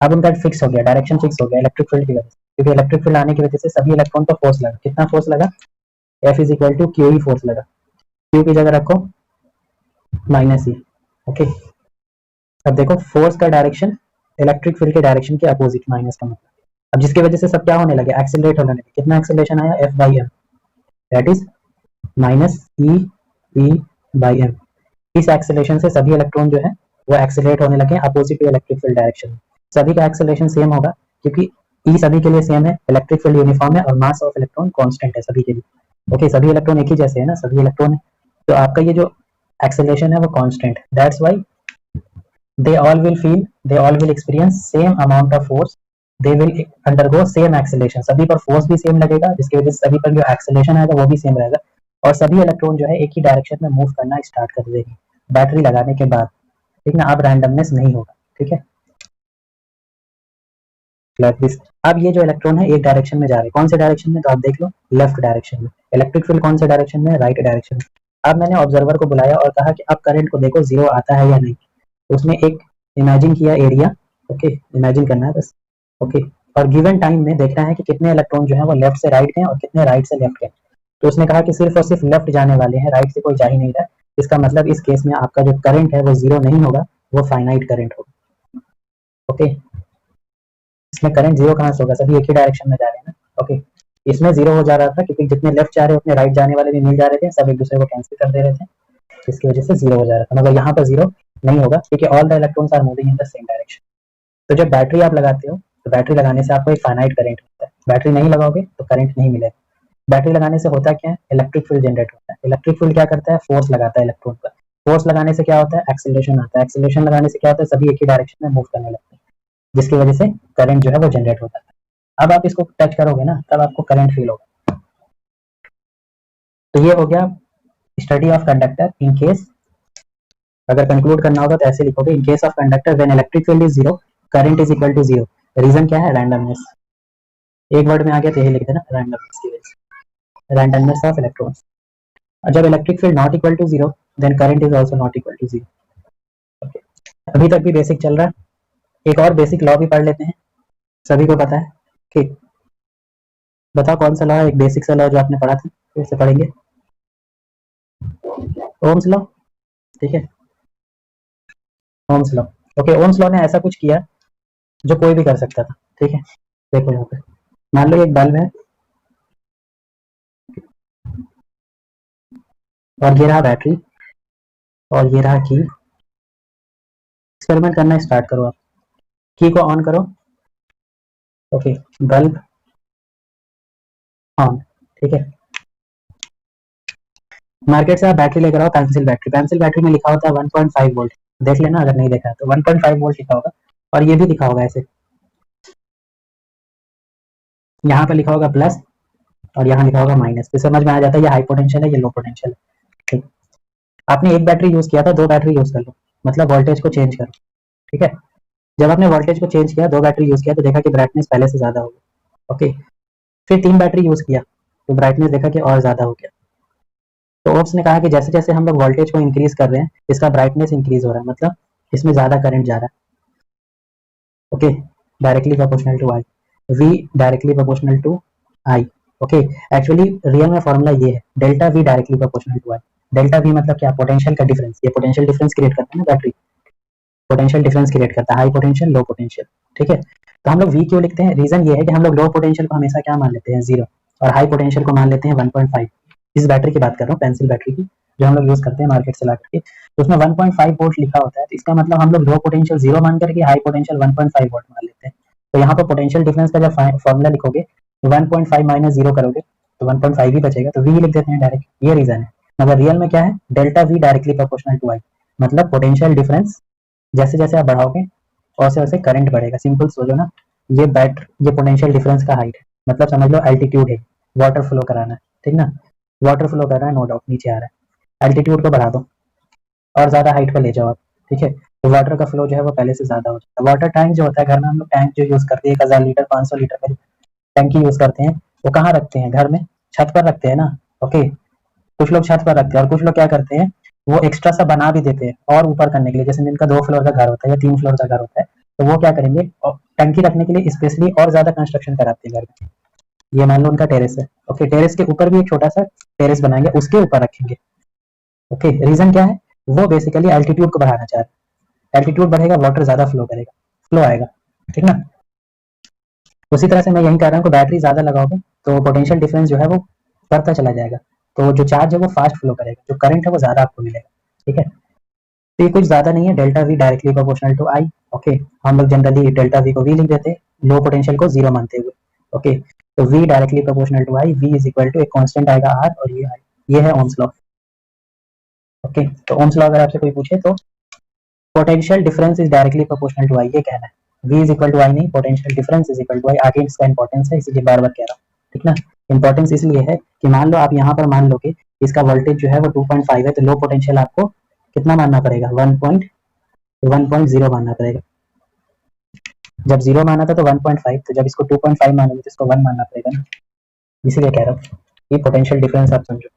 अब उनका फिक्स हो गया, डायरेक्शन फिक्स हो गया इलेक्ट्रिक फील्ड की वजह से, क्योंकि इलेक्ट्रिक फील्ड आने की वजह से सभी इलेक्ट्रॉन पर फोर्स लगा। कितना फोर्स लगा? F is equal to q e force लगा, क्यू की जगह रखो माइनस ई। ओके, अब देखो फोर्स का डायरेक्शन इलेक्ट्रिक फील्ड के डायरेक्शन के अपोजिट, माइनस का मतलब। अब जिसकी वजह से सब क्या होने लगे, एक्सेलरेट होने लगे। कितना एक्सेलरेशन आया? F by m, that is minus e by m. इस एक्सेलरेशन से सभी इलेक्ट्रॉन जो है वो एक्सेलरेट होने लगे अपोजिट इलेक्ट्रिक फील्ड डायरेक्शन। सभी का एक्सेलरेशन सेम होगा क्योंकि ई सभी के लिए सेम है, इलेक्ट्रिक फील्ड यूनिफॉर्म है और मास ऑफ इलेक्ट्रॉन कांस्टेंट है सभी के लिए। ओके, सभी इलेक्ट्रॉन एक ही जैसे है ना, सभी इलेक्ट्रॉन है, तो आपका ये जो एक्सेलरेशन है वो कांस्टेंट है। That's why they all will experience same amount of force, they will undergo same acceleration। सभी पर फोर्स भी सेम लगेगा जिसकी वजह से सभी पर जो एक्सेलरेशन आएगा वो भी सेम रहेगा और सभी इलेक्ट्रॉन जो है एक ही डायरेक्शन में मूव करना स्टार्ट कर देंगे बैटरी लगाने के बाद। ठीक ना, अब रैंडमनेस नहीं होगा। ठीक है, लाइक दिस। अब ये जो इलेक्ट्रॉन है एक डायरेक्शन में जा रहे हैं, कौन से डायरेक्शन में? तो आप देख लो लेफ्ट डायरेक्शन में। इलेक्ट्रिक फील्ड कौन से डायरेक्शन में? राइट डायरेक्शन में। अब मैंने ऑब्जर्वर को बुलाया और कहा कि अब करंट को देखो जीरो आता है या नहीं। उसने एक इमेजिन किया एरिया, ओके, इमेजिन करना है बस। ओके, और गिवन टाइम में देखना है कि कितने इलेक्ट्रॉन जो है वो लेफ्ट से राइट गए और कितने राइट से लेफ्ट गए। तो उसने कहा कि सिर्फ और सिर्फ लेफ्ट जाने वाले हैं, राइट से कोई जा ही नहीं रहा। इसका मतलब इस केस में आपका जो करंट है वो जीरो नहीं होगा, वो फाइनाइट करंट होगा। ओके, इसमें करंट जीरो कहाँ से होगा, सभी एक ही डायरेक्शन में जा रहे हैं ना। ओके, इसमें जीरो हो जा रहा था क्योंकि जितने लेफ्ट जा रहे उतने राइट जाने वाले भी मिल जा रहे थे, सब एक दूसरे को कैंसिल कर दे रहे थे, इसकी वजह से जीरो हो जा रहा था। मगर यहाँ पर जीरो नहीं होगा क्योंकि all the electrons are moving in the same direction. तो जब बैटरी आप लगाते हो तो बैटरी लगाने से आपको एक फाइनाइट करंट मिलता है, बैटरी नहीं लगाओगे तो करंट नहीं मिलेगा। बैटरी लगाने से होता क्या है, इलेक्ट्रिक फील्ड जनरेट होता है। इलेक्ट्रिक फील्ड क्या करता है, फोर्स लगाता है इलेक्ट्रॉन पर। फोर्स लगाने से क्या होता है, एक्सेलरेशन आता है। एक्सेलरेशन लगाने से क्या होता है, सभी एक ही डायरेक्शन में मूव करने लगते हैं जिसकी वजह से करंट जो है वो जनरेट होता है। अब आप इसको टच करोगे ना तब आपको करंट फील होगा। तो ये हो गया study of conductor. In case अगर कंक्लूड करना होगा तो ऐसे लिखोगे, in case of conductor when electric field is zero current is equal to zero. Reason क्या है, रैंडमनेस। एक वर्ड में आ गया तो यही लिख देना, रैंडमनेस की वजह से, रैंडमनेस ऑफ इलेक्ट्रॉन्स। जब electric field not equal to zero then current is also not equal to zero. अभी तक भी बेसिक चल रहा है। एक और बेसिक लॉ भी पढ़ लेते हैं, सभी को पता है। ठीक, बताओ कौन सा लॉ है, एक बेसिक सा लॉ जो आपने पढ़ा था, फिर से पढ़ेंगे। ओम्स लॉ, ठीक है, Ohm's law. Okay, Ohm's law ने ऐसा कुछ किया जो कोई भी कर सकता था। ठीक है, देखो यहाँ पे मान लो एक बल्ब है और ये रहा बैटरी और ये रहा की। एक्सपेरिमेंट करना स्टार्ट करो आप, की को ऑन करो। Okay, bulb on. ठीक है, मार्केट से आप बैटरी लेकर आओ, पेंसिल बैटरी। पेंसिल बैटरी में लिखा होता है 1.5 वोल्ट, देख लेना अगर नहीं देखा है तो 1.5 वोल्ट लिखा होगा। और ये भी लिखा होगा ऐसे, यहाँ पे लिखा होगा प्लस और यहाँ लिखा होगा माइनस, तो समझ में आ जाता है ये हाई पोटेंशियल है, ये लो पोटेंशियल है। ठीक, आपने एक बैटरी यूज किया था, दो बैटरी यूज कर लो, मतलब वोल्टेज को चेंज करो। ठीक है, जब आपने वोल्टेज को चेंज किया, दो बैटरी यूज किया तो देखा कि ब्राइटनेस पहले से ज्यादा हो गया। ओके, फिर तीन बैटरी यूज किया तो ब्राइटनेस देखा कि और ज्यादा हो गया। तो ओप्स ने कहा कि जैसे जैसे हम लोग वोल्टेज को इंक्रीज कर रहे हैं इसका ब्राइटनेस इंक्रीज हो रहा है, मतलब इसमें ज्यादा करंट जा रहा है। Okay, directly proportional to I, V directly proportional to I. Okay, actually real में फॉर्मूला ये है, delta V directly proportional to I. Delta V मतलब क्या, पोटेंशियल का डिफरेंस। ये पोटेंशियल डिफरेंस क्रिएट करता है ना बैटरी, पोटेंशियल डिफरेंस क्रिएट करता है, हाई पोटेंशियल लो पोटेंशियल। ठीक है, तो हम लोग वी क्यों लिखते हैं, रीजन ये है कि हम लोग लो पोटेंशियल को हमेशा क्या मान लेते हैं, जीरो, और हाई पोटेंशियल को मान लेते हैं 1.5। इस बैटरी की बात कर रहा हूँ, पेंसिल बैटरी की, जो हम लोग यूज करते हैं मार्केट से ला करके, तो उसमें 1.5 वोल्ट लिखा होता है, तो इसका मतलब हम लोग लो पोटेंशियल जीरो मान करके हाई पोटेंशियल 1.5 वोल्ट मान लेते हैं। तो यहाँ पर पोटेंशियल डिफरेंस का जब फॉर्मूला लिखोगे 1.5 माइनस जीरो करोगे तो 1.5 ही बचेगा, तो वी लिख देते हैं डायरेक्ट, ये रीजन है। मगर रियल में क्या है, delta V directly proportional to I, मतलब पोटेंशियल डिफरेंस जैसे जैसे आप बढ़ाओगे वैसे वैसे करंट बढ़ेगा। सिंपल सोचो ना, ये पोटेंशियल डिफरेंस का हाइट है, मतलब समझ लो एल्टीट्यूड है, वाटर फ्लो कराना है, ठीक ना। वाटर फ्लो कर रहा है, नो डाउट नीचे आ रहा है, एल्टीट्यूड को बढ़ा दो और ज़्यादा हाइट पे ले जाओ आप, ठीक है, तो वाटर का फ्लो जो है वो पहले से ज़्यादा हो जाता है। वाटर टैंक जो होता है घर में हम लोग टैंक जो यूज़ करते हैं 1000 लीटर 500 लीटर में टैंकी यूज़ करते हैं, वो कहाँ रखते हैं? घर में छत पर रखते हैं ना। ओके, कुछ लोग छत पर रखते हैं और कुछ लोग क्या करते हैं, वो एक्स्ट्रा सा बना भी देते हैं और ऊपर करने के लिए, जैसे जिनका 2 फ्लोर का घर होता है या 3 फ्लोर का घर होता है, तो वो क्या करेंगे, टंकी रखने के लिए स्पेशली और ज्यादा कंस्ट्रक्शन कराते हैं घर में। ये मान लो उनका टेरेस है, ओके, टेरेस के ऊपर भी एक छोटा सा टेरेस बनाएंगे, उसके ऊपर रखेंगे। ओके, रीजन क्या है? वो बेसिकली एल्टीट्यूड को बढ़ाना चाह रहे हैं, एल्टीट्यूड बढ़ेगा वाटर ज्यादा फ्लो करेगा, फ्लो आएगा, ठीक ना। उसी तरह से मैं यही कह रहा हूँ कि बैटरी ज्यादा लगाओगे तो पोटेंशियल डिफरेंस जो है वो बढ़ता चला जाएगा, तो जो चार्ज है वो फास्ट फ्लो करेगा, जो करंट है वो ज्यादा आपको मिलेगा, ठीक है। तो ये कुछ ज्यादा नहीं है, delta V directly proportional to I. Okay, हम लोग जनरली डेल्टा वी को वी लिख देते हैं, लो पोटेंशियल को जीरो मानते हुए। ओके, तो V directly proportional to I, V is equal to एक कांस्टेंट आएगा आर और ये आई, ये है ओम्स लॉ। ओके, तो ओम्स लॉ अगर आपसे कोई पूछे तो potential difference is directly proportional to I, ये कहना है। v is equal to I नहीं, potential difference is equal to I, आगे इसका इंपॉर्टेंस है इसीलिए बार बार कह रहा हूँ, ठीक ना। इंपॉर्टेंस इसलिए है कि मान लो आप यहाँ पर मान लो कि इसका वोल्टेज जो है वो 2.5 है, तो लो पोटेंशियल आपको कितना मानना पड़ेगा? 1.0 मानना पड़ेगा। जब 0 माना था तो 1.5, तो जब इसको 2.5 मानोगे तो इसको 1 मानना पड़ेगा ना, इसीलिए कह रहा हूँ ये पोटेंशियल डिफरेंस आप समझो।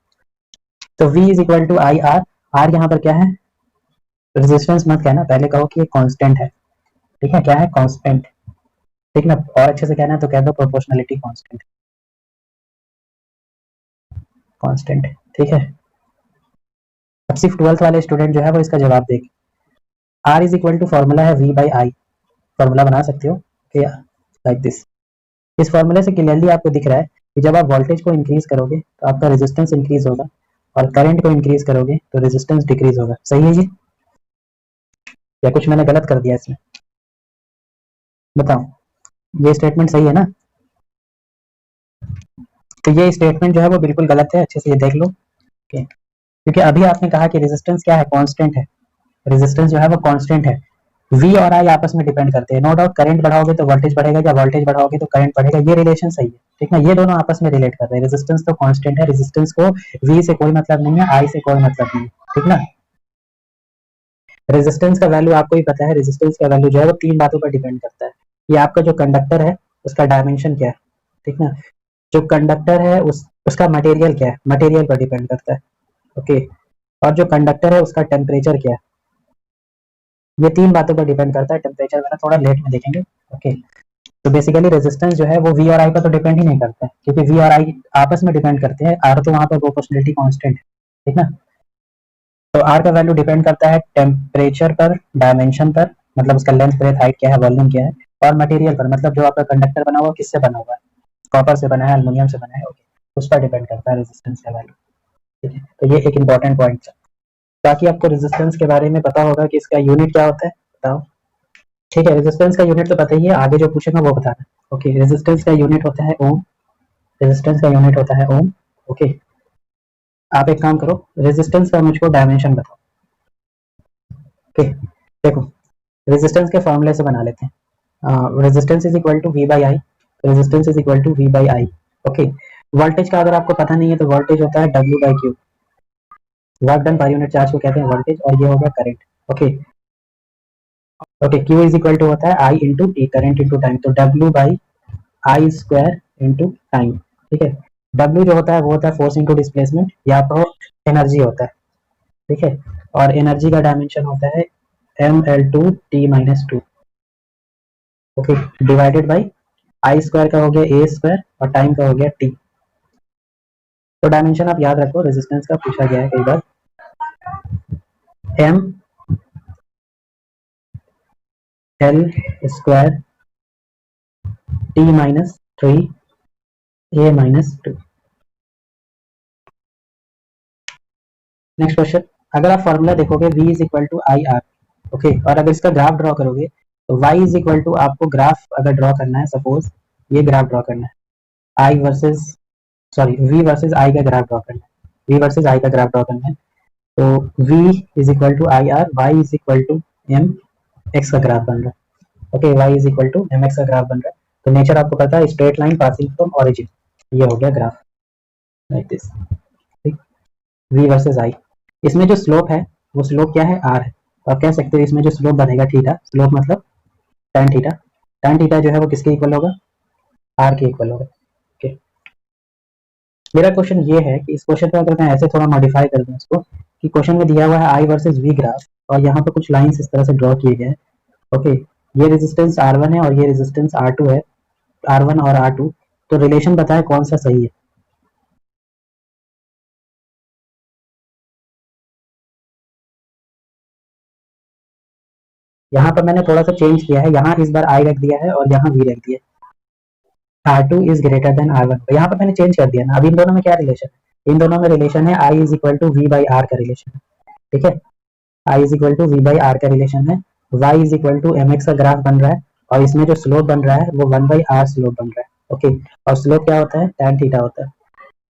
तो v is equal to I R, R यहाँ पर क्या है? रेजिस्टेंस मत कहना, पहले कहो कि ये कांस्टेंट है, ठीक है, क्या है? कांस्टेंट, ठीक ना। और अच्छे से कहना है तो कह दो प्रोपोर्शनलिटी कांस्टेंट, कांस्टेंट, ठीक है। अब सिर्फ 12th वाले स्टूडेंट जो है वो इसका जवाब देंगे। R is equal to formula है v बाई आई, फॉर्मूला बना सकते हो लाइक दिस। इस फॉर्मूले से क्लियरली आपको दिख रहा है कि जब आप वोल्टेज को इंक्रीज करोगे तो आपका रेजिस्टेंस इंक्रीज होगा, और करंट को इंक्रीज करोगे तो रेजिस्टेंस डिक्रीज होगा। सही है जी, या कुछ मैंने गलत कर दिया इसमें? बताओ, ये स्टेटमेंट सही है ना? तो ये स्टेटमेंट जो है वो बिल्कुल गलत है, अच्छे से ये देख लो। क्योंकि अभी आपने कहा कि रेजिस्टेंस क्या है? कांस्टेंट है, रेजिस्टेंस जो है वो कांस्टेंट है। V और I आपस में डिपेंड करते हैं, नो डाउट। करंट बढ़ाओगे तो वोल्टेज बढ़ेगा, या वोल्टेज बढ़ाओगे तो करंट बढ़ेगा, ये रिलेशन सही है, ठीक ना। ये दोनों आपस में रिलेट कर रहे हैं। रेजिस्टेंस तो कांस्टेंट है, रेजिस्टेंस को V से कोई मतलब नहीं है, I से कोई मतलब नहीं है, ठीक ना। रेजिस्टेंस का वैल्यू आपको ही पता है, रेजिस्टेंस का वैल्यू जो है वो 3 बातों पर डिपेंड करता है। ये आपका जो कंडक्टर है उसका डायमेंशन क्या है, ठीक ना। जो कंडक्टर है उसका मटेरियल क्या है, मटेरियल पर डिपेंड करता है, ओके। और जो कंडक्टर है उसका टेम्परेचर क्या है, ये 3 बातों पर डिपेंड करता है। टेम्परेचर वगैरह थोड़ा लेट में देखेंगे, ओके। तो बेसिकली रेजिस्टेंस जो है वो V और I पर तो डिपेंड ही नहीं करता है, क्योंकि V और I आपस में डिपेंड करते हैं, R तो वहां पर प्रोपोर्शनलिटी कांस्टेंट है, ठीक ना। तो R का वैल्यू डिपेंड करता है टेम्परेचर पर, डायमेंशन पर, मतलब उसका लेंथ ब्रेथ हाइट क्या है, वॉल्यूम क्या है, और मटेरियल पर, मतलब जो आपका कंडक्टर बना हुआ किससे बना हुआ है, कॉपर से बना है, एल्युमिनियम से बना है, ओके, उस पर डिपेंड करता है रेजिस्टेंस का वैल्यू, ठीक है। तो ये एक इंपॉर्टेंट पॉइंट है। बाकी आपको रेजिस्टेंस के बारे में पता होगा कि इसका यूनिट क्या होता है, बताओ। ठीक है, रेजिस्टेंस का यूनिट तो पता ही है, आगे जो पूछेगा वो बताना। ओके, रेजिस्टेंस का यूनिट होता है ओम, रेजिस्टेंस का यूनिट होता है ओम, ओके। आप एक काम करो, रेजिस्टेंस का मुझको डायमेंशन बताओ, ओके। देखो, रेजिस्टेंस के फॉर्मूले से बना लेते हैं। Resistance is equal to V by I, resistance is equal to V by I, okay. Voltage का अगर आपको पता नहीं है तो वोल्टेज होता है W by Q, work done per unit charge को कहते हैं वोल्टेज, और ये हो गया current, okay. Okay, Q is equal to होता है I into T, current into time, तो W by I square into time, ठीक है। डब्ल्यू जो होता है वो होता है फोर्स इंटू डिस्प्लेसमेंट, या तो एनर्जी होता है, ठीक है। और एनर्जी का डायमेंशन होता है ml2t-2, okay, divided by I square का हो गया ए स्क्वायर और टाइम का हो गया टी। तो डायमेंशन आप याद रखो, रेजिस्टेंस का पूछा गया है कई बार। M L square t-3 a-2। Next question, अगर आप फॉर्मूला देखोगे v is equal to I R, okay, और अगर इसका ग्राफ ड्रॉ करोगे तो y इज इक्वल टू, आपको ग्राफ अगर ड्रॉ करना है, सपोज ये ग्राफ ड्रॉ करना है, i versus, sorry v versus i का ग्राफ ड्रॉ करना है, v वर्सेस i का ग्राफ ड्रॉ करना है, तो v is equal to I R, y is equal to m x का ग्राफ बन रहा है, okay, y is equal to m x का ग्राफ बन रहा है। तो नेचर आपको पता है, straight line passing from origin, ये हो गया graph like this. v versus i। इसमें जो स्लोप है वो स्लोप क्या है, r है। तो आप कह सकते हो इसमें जो स्लोप बनेगा थीटा, स्लोप मतलब tan थीटा, tan थीटा जो है वो किसके इक्वल होगा, r के इक्वल होगा। ओके, मेरा क्वेश्चन ये है कि इस क्वेश्चन को अगर मैं ऐसे थोड़ा मॉडिफाई कर दूं इसको, कि क्वेश्चन में दिया हुआ है i वर्सेस v ग्राफ, और यहाँ पे कुछ लाइंस इस तरह से ड्रॉ किए गए हैं। ओके, ये रेजिस्टेंस R1 है और ये रेजिस्टेंस R2 है, R1 और R2। तो रिलेशन बताए कौन सा सही है। यहाँ पर मैंने थोड़ा सा चेंज किया है, यहाँ इस बार I रख दिया है और यहाँ V रख दिया है। R2 is greater than R1, तो यहाँ पर मैंने चेंज कर दिया ना। अब इन दोनों में क्या रिलेशन है, इन दोनों में रिलेशन है I is equal to V by R का रिलेशन है। ठीक है, I is equal to V by R का रिलेशन है। Y is equal to mx का ग्राफ बन रहा है, और इसमें जो स्लोप बन रहा है वो 1 बाई आर स्लोप बन रहा है। ओके, और स्लोप क्या होता है, tan थीटा होता है।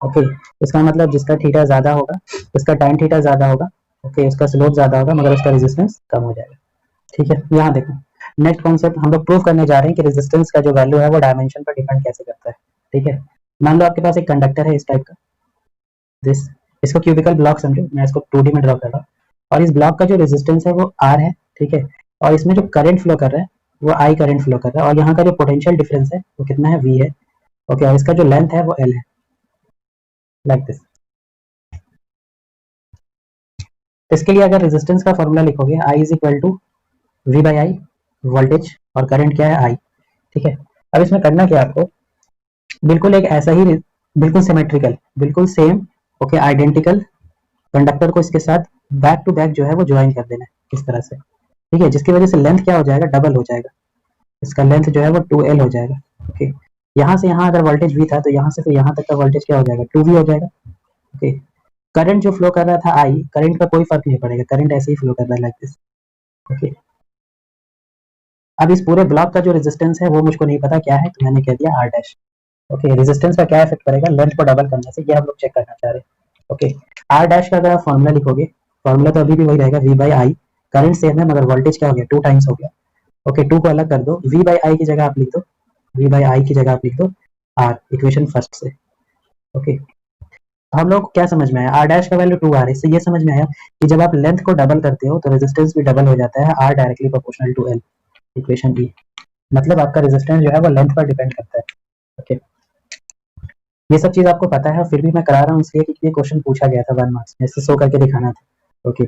ओके, इसका मतलब जिसका थीटा ज्यादा होगा उसका tan थीटा ज्यादा होगा। ओके, उसका स्लोप ज्यादा होगा मगर उसका रेजिस्टेंस कम हो जाएगा। ठीक है, यहाँ देखो नेक्स्ट कॉन्सेप्ट हम लोग प्रूव करने जा रहे हैं कि रेजिस्टेंस का जो वैल्यू है वो डायमेंशन पर डिपेंड कैसे करता है। ठीक है, मान लो आपके पास एक कंडक्टर है इस टाइप का, दिस, इसको क्यूबिकल ब्लॉक समझो, मैं इसको 2D में ड्रॉ कर रहा हूँ, और इस ब्लॉक का जो रेजिस्टेंस है वो R है। ठीक है, और इसमें जो करंट फ्लो कर रहा है वो I करंट फ्लो कर रहा है, और यहाँ का जो पोटेंशियल डिफरेंस है वो कितना है, V है। ओके, और इसका जो लेंथ है वो L है, लाइक दिस। तो इसके लिए अगर रेजिस्टेंस का फॉर्मूला लिखोगे I is equal to V by I, voltage, और करंट क्या है I। ठीक है, अब इसमें करना क्या आपको, बिल्कुल एक ऐसा ही, बिल्कुल सिमेट्रिकल, बिल्कुल सेम, ओके आइडेंटिकल कंडक्टर को इसके साथ बैक टू बैक जो है वो ज्वाइन कर देना है इस तरह से। ठीक है, जिसकी वजह से लेंथ क्या हो जाएगा, डबल हो जाएगा, इसका लेंथ जो है वो 2L हो जाएगा। ओके, यहाँ से यहाँ अगर वोल्टेज V था तो यहाँ से फिर यहाँ तक का वोल्टेज क्या हो जाएगा, 2V हो जाएगा। ओके, करंट जो फ्लो कर रहा था I, करंट का कोई फर्क नहीं पड़ेगा, करंट ऐसे ही फ्लो कर रहा है लाइक दिस। ओके, अब इस पूरे ब्लॉक का जो रेजिस्टेंस है वो मुझको नहीं पता क्या है, तो मैंने कह दिया R डैश। ओके, रेजिस्टेंस का क्या इफेक्ट पड़ेगा, लेंथ को डबल करने से, ये हम लोग चेक करना चाह रहे हैं। ओके, R डैश का अगर आप फॉर्मूला लिखोगे, फॉर्मूला तो अभी भी वही रहेगा, V by I, current same है मगर वोल्टेज क्या हो गया, 2 टाइम्स हो गया। ओके, 2 को अलग कर दो, V बाई आई की जगह आप लिख दो, V बाई आई की जगह आप लिख दो R, इक्वेशन फर्स्ट से। ओके, हम लोग क्या समझ में आया, R डैश का वैल्यू 2R है, इससे ये समझ में आया कि जब आप लेंथ को डबल करते हो तो रेजिस्टेंस भी डबल हो जाता है, R directly proportional to L, equation D. मतलब आपका रेजिस्टेंस जो है वो लेंथ पर डिपेंड करता है। ओके, ये सब चीज आपको पता है, फिर भी मैं करा रहा हूँ इसलिए क्योंकि ये क्वेश्चन पूछा गया था 1 मार्क्स में, इससे शो करके दिखाना था। ओके,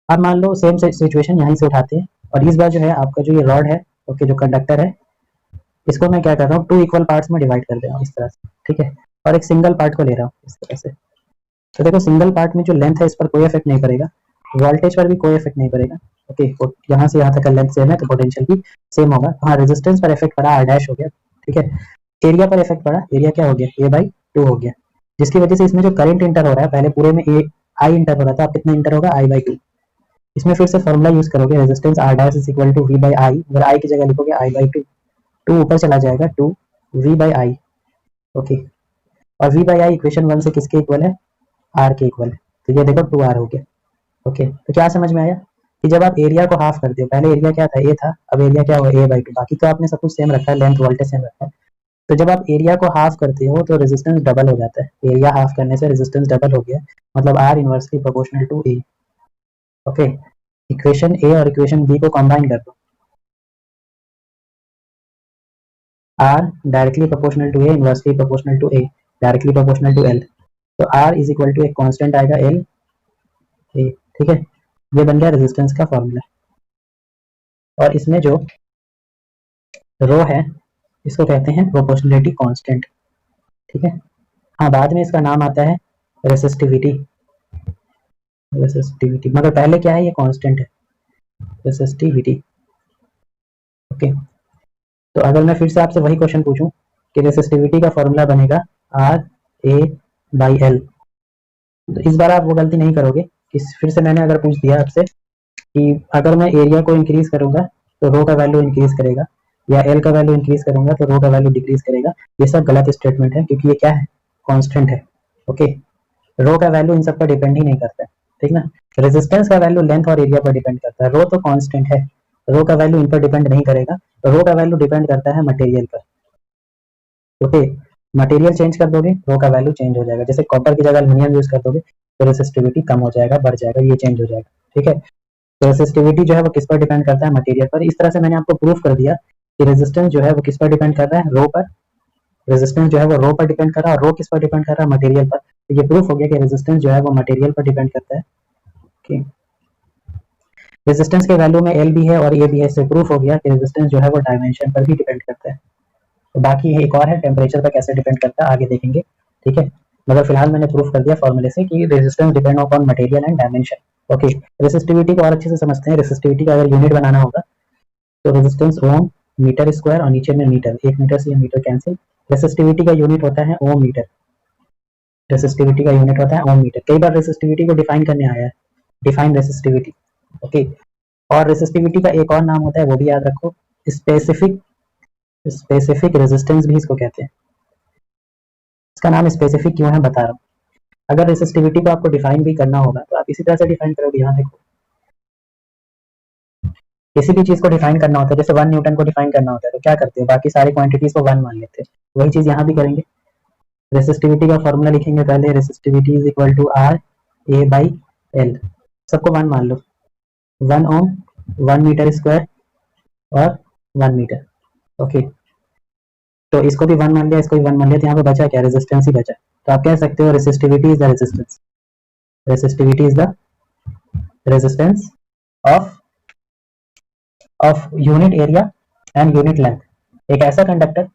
अब मान लो सेम सिचुएशन यहीं से उठाते हैं, और इस बार जो है आपका जो ये रॉड है, ओके जो कंडक्टर है, इसको मैं क्या कर रहा हूँ, 2 इक्वल पार्ट्स में डिवाइड कर दे रहा हूँ इस तरह से। ठीक है, और एक सिंगल पार्ट को ले रहा हूँ इस तरह से। तो देखो सिंगल पार्ट में जो लेंथ है इस पर कोई इफेक्ट नहीं पड़ेगा, वोल्टेज पर भी कोई इफेक्ट नहीं पड़ेगा। ओके, यहाँ से यहाँ तक का लेंथ सेम है तो पोटेंशियल भी सेम होगा। हाँ, रेजिस्टेंस पर इफेक्ट पड़ा, R डैश हो गया। ठीक है, एरिया पर इफेक्ट पड़ा, एरिया क्या हो गया, A बाई 2 हो गया, जिसकी वजह से इसमें जो करंट इंटर हो रहा है, पहले पूरे में I इंटर हो रहा था, अब कितना इंटर होगा, I बाई 2। इसमें फिर से फॉर्मूला यूज करोगे, resistance R dash is equal to V by I, अगर I की जगह लिखोगे I बाई 2, 2 ऊपर चला जाएगा, 2 V बाई आई। ओके, और V बाई आई इक्वेशन 1 से किसके इक्वल है, R के इक्वल है, तो ये देखो 2R हो गया। ओके, तो क्या समझ में आया कि जब आप एरिया को हाफ करते हो, पहले एरिया क्या था, A था, अब एरिया क्या हुआ, A बाई 2, बाकी तो आपने सब कुछ सेम रखा है, लेंथ वोल्टेज सेम रखा है। तो जब आप एरिया को हाफ करते हो तो रेजिस्टेंस डबल हो जाता है, एरिया हाफ करने से रेजिस्टेंस डबल हो गया, मतलब R inversely proportional to A। Okay, equation A और इक्वेशन B को कंबाइन कर दो, R directly proportional to A, inversely proportional to A, directly proportional to L, तो R इज इक्वल टू एक कांस्टेंट आएगा L A। ठीक है, ये बन गया रेजिस्टेंस का फॉर्मूला, और इसमें जो रो है इसको कहते हैं प्रोपोर्शनलिटी कांस्टेंट। ठीक है, हाँ बाद में इसका नाम आता है रेसिस्टिविटी, रेसिस्टिविटी, मगर पहले क्या है, ये कांस्टेंट है, रेसिस्टिविटी। ओके, तो अगर मैं फिर से आपसे वही क्वेश्चन पूछूं कि रेसिस्टिविटी का फॉर्मूला बनेगा R A बाई L, तो इस बार आप वो गलती नहीं करोगे कि फिर से मैंने अगर पूछ दिया आपसे कि अगर मैं एरिया को इंक्रीज करूंगा तो रो का वैल्यू इंक्रीज करेगा, या एल का वैल्यू इंक्रीज करूंगा तो रो का वैल्यू डिक्रीज करेगा, ये सब गलत स्टेटमेंट है, क्योंकि ये क्या है, कांस्टेंट है। ओके, रो का वैल्यू इन सब पर डिपेंड ही नहीं करता है, ठीक ना। रेजिस्टेंस का वैल्यू लेंथ और एरिया पर डिपेंड करता है, रो तो कांस्टेंट है, रो का वैल्यू इन पर डिपेंड नहीं करेगा, रो का वैल्यू डिपेंड करता है मटेरियल पर। ओके, मटेरियल चेंज कर दोगे रो का वैल्यू चेंज हो जाएगा। जैसे कॉपर की जगह एल्यूमिनियम यूज कर दोगे तो रेसिस्टिविटी कम हो जाएगा, बढ़ जाएगा, ये चेंज हो जाएगा। ठीक है, तो रेसिस्टिविटी जो है वो किस पर डिपेंड करता है? मटेरियल पर। इस तरह से मैंने आपको प्रूफ कर दिया कि रेजिस्टेंस जो है वो किस पर डिपेंड कर रहा है? रो पर। रेजिस्टेंस जो है वो रो पर डिपेंड कर रहा है, और रो किस पर डिपेंड कर रहा है? मटेरियल पर। तो ये प्रूफ हो गया कि रेजिस्टेंस जो है वो मटेरियल पर डिपेंड करता है। okay. रेजिस्टेंस के वैल्यू में एल भी है और ए भी है, इससे प्रूफ हो गया कि रेजिस्टेंस जो है वो डायमेंशन पर भी डिपेंड करता है। तो बाकी एक और है, टेम्परेचर पर कैसे डिपेंड करता है, आगे देखेंगे। ठीक है, मगर फिलहाल मैंने प्रूफ कर दिया फॉर्मूले से कि resistance depend upon material and dimension. Okay, resistivity को और अच्छे से समझते हैं। रेसिस्टिविटी का अगर यूनिट बनाना होगा तो रेजिस्टेंस ओम मीटर स्क्वायर और नीचे में मीटर, 1 मीटर से ये मीटर कैंसिल। रेसिस्टिविटी का यूनिट होता है ओम मीटर। रेसिस्टिविटी का यूनिट होता है ओम मीटर। कई बार रेसिस्टिविटी को डिफाइन करने आया है, डिफाइन रेसिस्टिविटी। ओके, और रेसिस्टिविटी का एक और नाम होता है, वो भी याद रखो, स्पेसिफिक। स्पेसिफिक रेजिस्टेंस भी इसको कहते हैं। इसका नाम स्पेसिफिक क्यों है बता रहा हूँ। अगर रेसिस्टिविटी को आपको डिफाइन भी करना होगा तो आप इसी तरह से डिफाइन करोगे। यहाँ देखो, किसी भी चीज को डिफाइन करना होता है, जैसे 1 न्यूटन को डिफाइन करना होता है तो क्या करते हैं? बाकी सारी क्वांटिटीज को 1 मान लेते हैं। वही चीज यहाँ भी करेंगे। रेसिस्टिविटी का फॉर्मूला लिखेंगे पहले, resistivity is equal to R A by L. सबको 1 मान लो। 1 ओम, 1 मीटर स्क्वायर और 1 मीटर। ओके, तो इसको भी 1 मान लिया, इसको भी 1 मान लिया, तो यहाँ पे बचा क्या? रेजिस्टेंस ही बचा। तो आप कह सकते हो resistivity is the resistance. Resistivity is the resistance of unit area and unit length. एक ऐसा कंडक्टर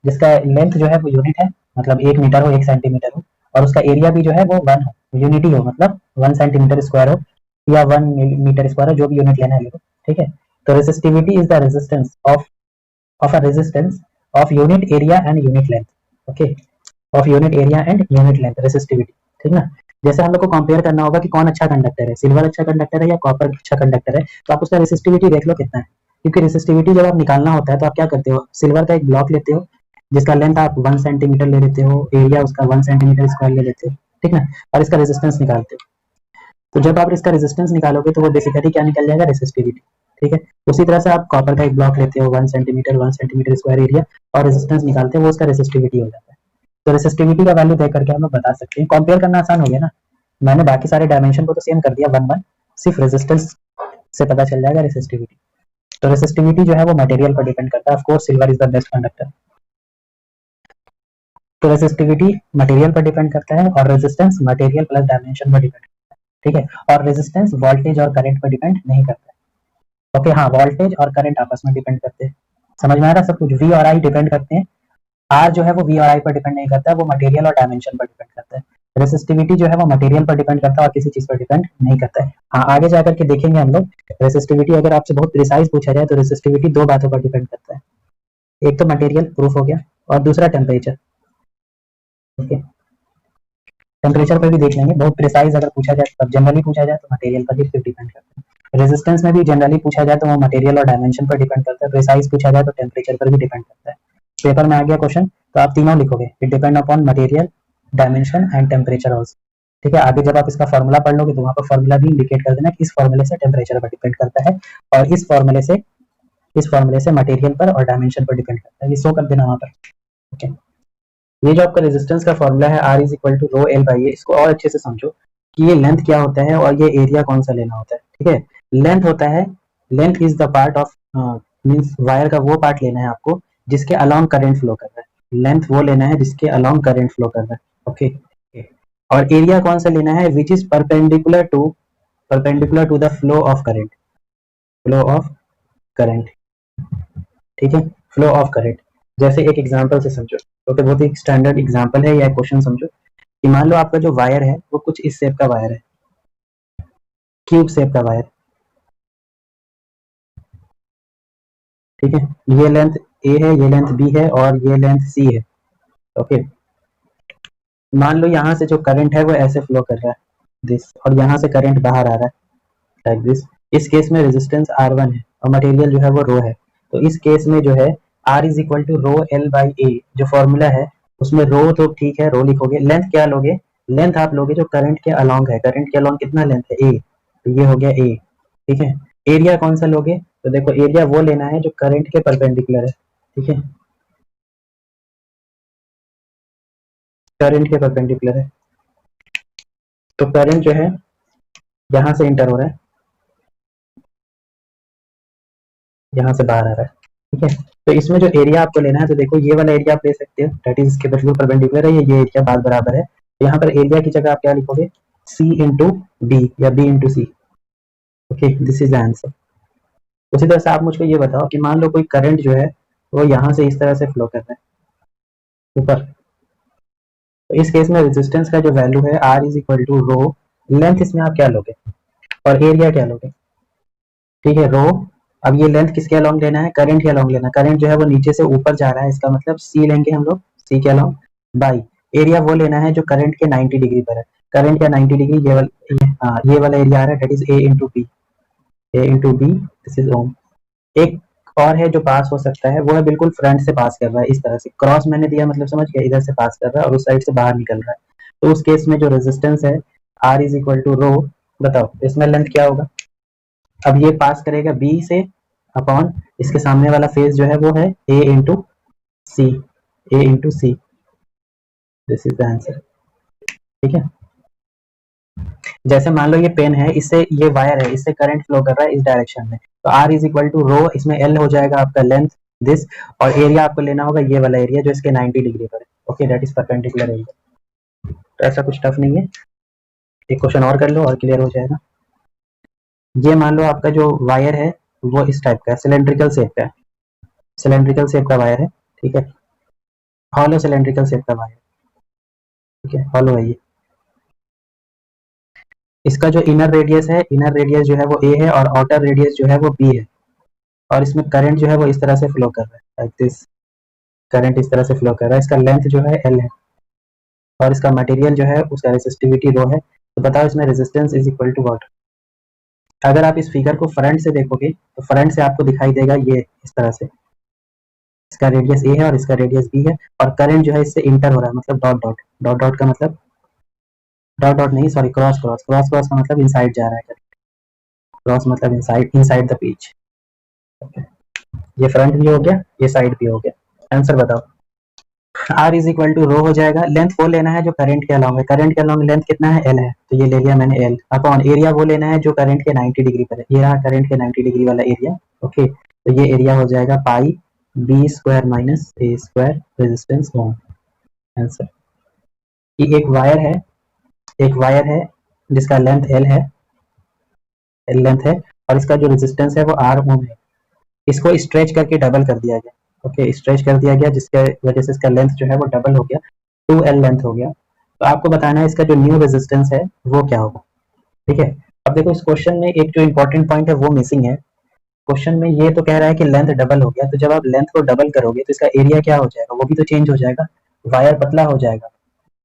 जिसका लेंथ जो है वो यूनिट है, मतलब 1 मीटर हो, 1 सेंटीमीटर हो, और उसका एरिया भी जो है वो 1 हो, यूनिटी हो, मतलब 1 सेंटीमीटर स्क्वायर हो या 1 मीटर स्क्वायर हो, जो भी यूनिट लेना है ले लो। ठीक है, तो resistivity is the resistance of a resistance of unit area and unit length. Okay, of unit area and unit length, resistivity. ठीक ना। जैसे हम लोग को कंपेयर करना होगा कि कौन अच्छा कंडक्टर है, सिल्वर अच्छा कंडक्टर है या कॉपर अच्छा कंडक्टर है, तो आप उसका रेसिस्टिविटी देख लो कितना है। क्योंकि रेसिस्टिविटी जब आप निकालना होता है तो आप क्या करते हो? सिल्वर का एक ब्लॉक लेते हो जिसका लेंथ आप 1 सेंटीमीटर ले लेते हो, एरिया उसका 1 सेंटीमीटर स्क्वायर ले लेते हो। ठीक ना, और इसका रेजिस्टेंस निकालते हो। तो जब आप इसका रेजिस्टेंस निकालोगे तो वो बेसिकली क्या निकल जाएगा? रेसिस्टिविटी। ठीक है, उसी तरह से आप कॉपर का एक ब्लॉक लेते हो 1 सेंटीमीटर, 1 सेंटीमीटर स्क्वायर एरिया, और रेजिस्टेंस निकालते हो, वो उसका रेसिस्टिविटी हो जाता है। तो रेसिस्टिविटी का वैल्यू देख करके हम लोग बता सकते हैं। कंपेयर करना आसान हो गया ना। मैंने बाकी सारे डायमेंशन को तो सेम कर दिया 1 1, सिर्फ रेजिस्टेंस से पता चल जाएगा रेसिस्टिविटी। तो रेसिस्टिविटी जो है वो मटेरियल पर डिपेंड करता है। Of course silver is the best conductor. तो रेसिस्टिविटी मटेरियल पर डिपेंड करता है और रेजिस्टेंस मटेरियल प्लस डायमेंशन पर डिपेंड करता है। ठीक है, और रेजिस्टेंस वोल्टेज और करंट पर डिपेंड नहीं करता है। ओके, हाँ, वोल्टेज और करंट आपस में डिपेंड करते हैं। समझ में आ रहा है सब कुछ? वी और आई डिपेंड करते हैं। आर जो है वो वी और आई पर डिपेंड नहीं करता है, वो मटेरियल और डायमेंशन पर डिपेंड करता है। रेसिस्टिविटी जो है वो मटेरियल पर डिपेंड करता है और किसी चीज पर डिपेंड नहीं करता है। हाँ, आगे जाकर के देखेंगे हम लोग। रेसिस्टिविटी अगर आपसे बहुत प्रिसाइज पूछा जाए तो रेसिस्टिविटी 2 बातों पर डिपेंड करता है। एक तो मटेरियल, प्रूफ हो गया, और दूसरा टेम्परेचर। ओके, टेम्परेचर पर भी देख लेंगे। बहुत प्रिसाइज अगर पूछा जाए, तब जनरली पूछा जाए तो मटेरियल पर भी डिपेंड करता है। रेजिस्टेंस में भी जनरली पूछा जाए तो वो मटेरियल और डायमेंशन पर डिपेंड करता है। प्रिसाइज पूछा जाए तो टेम्परेचर पर भी डिपेंड करता है। पेपर में आ गया क्वेश्चन तो आप तीनों लिखोगे, it depend upon material, dimension and temperature also. ठीक है, आगे जब आप इसका फॉर्मूला पढ़ लोगे तो वहां पर फॉर्मूला भी इंडिकेट कर देना कि इस फॉर्मूले से टेम्परेचर पर डिपेंड करता है, और इस फॉर्मूले से मटेरियल पर और डायमेंशन पर डिपेंड करता है। ये शो कर देना वहां पर। ओके, ये जो आपका रेजिस्टेंस का फॉर्मूला है R is equal to rho L by A, इसको और अच्छे से समझो कि ये लेंथ क्या होता है और ये एरिया कौन सा लेना होता है। ठीक है, लेंथ होता है, length is the part of, means wire का वो पार्ट लेना है आपको जिसके अलोंग करंट फ्लो कर रहा है। लेंथ वो लेना है जिसके अलोंग करंट फ्लो कर रहा है। ओके, और एरिया कौन सा लेना है? Which is perpendicular to the flow of current. Flow of current. ठीक है, फ्लो ऑफ करंट। जैसे एक एग्जांपल से समझो। ओके, बहुत ही स्टैंडर्ड एग्जांपल है या क्वेश्चन समझो कि मान लो आपका जो वायर है वो कुछ इस शेप का वायर है, क्यूब शेप का वायर। ठीक है, ये लेंथ ए है, ये लेंथ बी है और ये लेंथ सी है। ओके, मान लो यहाँ से जो करंट है वो ऐसे फ्लो कर रहा है, दिस, और यहाँ से करंट बाहर आ रहा है, लाइक दिस। इस केस में रेजिस्टेंस R1 है और मटेरियल जो है वो रो है। तो इस केस में जो है R is equal to rho L by A, जो फॉर्मूला है उसमें रो तो ठीक है, रो लिखोगे। लेंथ क्या लोगे? लेंथ आप लोगे जो करंट के अलोंग है। करंट के अलोंग कितना लेंथ है? ए, तो ये हो गया ए। ठीक है, एरिया कौन सा लोगे? तो देखो, एरिया वो लेना है जो करंट के परपेंडिकुलर है। ठीक है, करंट के परपेंडिकुलर है। तो करंट जो है यहाँ से इंटर हो रहा है, यहाँ से बाहर आ रहा है, ठीक है। तो इसमें जो एरिया आपको लेना है, तो देखो ये वाला एरिया आप ले सकते हो, दैट इज इसके बिल्कुल परपेंडिकुलर है, ये एरिया बात बराबर है। तो यहाँ पर एरिया की जगह आप क्या लिखोगे, सी इंटू बी या B into C. Okay, this is the answer. उसी तरह से आप मुझको ये बताओ कि मान लो कोई करंट जो है वो यहाँ से इस तरह से फ्लो कर रहा है ऊपर, तो इस केस में रेजिस्टेंस का जो वैल्यू है R is equal to rho, length इसमें आप क्या लोगे और एरिया क्या लोगे, ठीक है, रो। अब ये लेंथ किसके अलोंग लेना है, करंट के अलोंग लेना, करंट जो है वो नीचे से ऊपर जा रहा है, इसका मतलब सी लेंगे हम लोग, सी के अलोंग, बाई एरिया वो लेना है जो करंट के 90 डिग्री पर है, करंट का 90 डिग्री ये वाला एरिया आ रहा है, that is A into B, A into B, this is ohm. एक और है जो पास हो सकता है, वो है बिल्कुल फ्रंट से पास कर रहा है, इस तरह से क्रॉस मैंने दिया, मतलब समझ गया, इधर से पास कर रहा है और उस साइड से बाहर निकल रहा है। तो उस केस में जो रेजिस्टेंस है आर इज इक्वल टू रो, बताओ इसमें लेंथ क्या होगा। अब ये पास करेगा बी से अपॉन इसके सामने वाला फेज जो है वो है A into C, A into C, this is the answer, ठीक है। जैसे मान लो ये पेन है, इससे ये वायर है, इससे करंट फ्लो कर रहा है इस डायरेक्शन में, तो आर इज इक्वल टू रो, इसमें एल हो जाएगा आपका लेंथ दिस, और एरिया आपको लेना होगा ये वाला एरिया जो इसके 90 डिग्री पर है, okay, that is perpendicular area. तो ऐसा कुछ टफ नहीं है, एक क्वेश्चन और कर लो और क्लियर हो जाएगा। ये मान लो आपका जो वायर है वो इस टाइप का है, सिलेंड्रिकल शेप का है, सिलेंड्रिकल शेप का वायर है, ठीक है, हॉलो सिलेंड्रिकल शेप का वायर, ठीक है, हॉलो है ये। इसका जो इनर रेडियस है, इनर रेडियस जो है वो ए है और आउटर रेडियस जो है वो बी है, और इसमें करंट जो है वो इस तरह से फ्लो कर रहा है, लाइक दिस, करंट इस तरह से फ्लो कर रहा है, इसका लेंथ जो है एल है और इसका मटेरियल जो है उसका रेसिस्टिविटी रो है। तो बताओ इसमें resistance is equal to what. अगर आप इस फिगर को फ्रंट से देखोगे तो फ्रंट से आपको दिखाई देगा ये इस तरह से, इसका रेडियस ए है और इसका रेडियस बी है, और करंट जो है इससे इंटर हो रहा है, मतलब डॉट डॉट, डॉट डॉट का मतलब डॉट डॉट नहीं, sorry, cross cross, cross cross का मतलब इनसाइड जा रहा है, क्रॉस मतलब inside, inside the page, okay. ये फ्रंट भी हो गया, ये साइड भी हो गया। आंसर बताओ। आर इज इक्वल टू रो हो जाएगा, लेंथ वो लेना है जो करंट के अलोंग है, करंट के अलोंग लेंथ कितना है, एल है, तो ये ले लिया मैंने एल, अपॉन एरिया वो लेना है जो करंट के 90 डिग्री पर है, ये रहा करंट के 90 डिग्री वाला एरिया, ओके। तो ये एरिया हो जाएगा पाई बी स्क्वायर माइनस ए स्क्वायर रेजिस्टेंस ओम, आंसर। ये एक वायर है, एक वायर है जिसका लेंथ एल है, एल लेंथ है, और इसका जो रेजिस्टेंस है वो आर ओम है, इसको स्ट्रेच करके डबल कर दिया गया, ओके, स्ट्रेच कर दिया गया जिसके वजह से इसका लेंथ जो है वो डबल हो गया, 2L लेंथ हो गया। तो आपको बताना है इसका जो न्यू रेजिस्टेंस है वो क्या होगा, ठीक है। अब देखो इस क्वेश्चन में एक जो इंपॉर्टेंट पॉइंट है वो मिसिंग है, क्वेश्चन में ये तो कह रहा है कि लेंथ डबल हो गया, तो जब आप लेंथ को डबल करोगे तो इसका एरिया क्या हो जाएगा, वो भी तो चेंज हो जाएगा, वायर पतला हो जाएगा,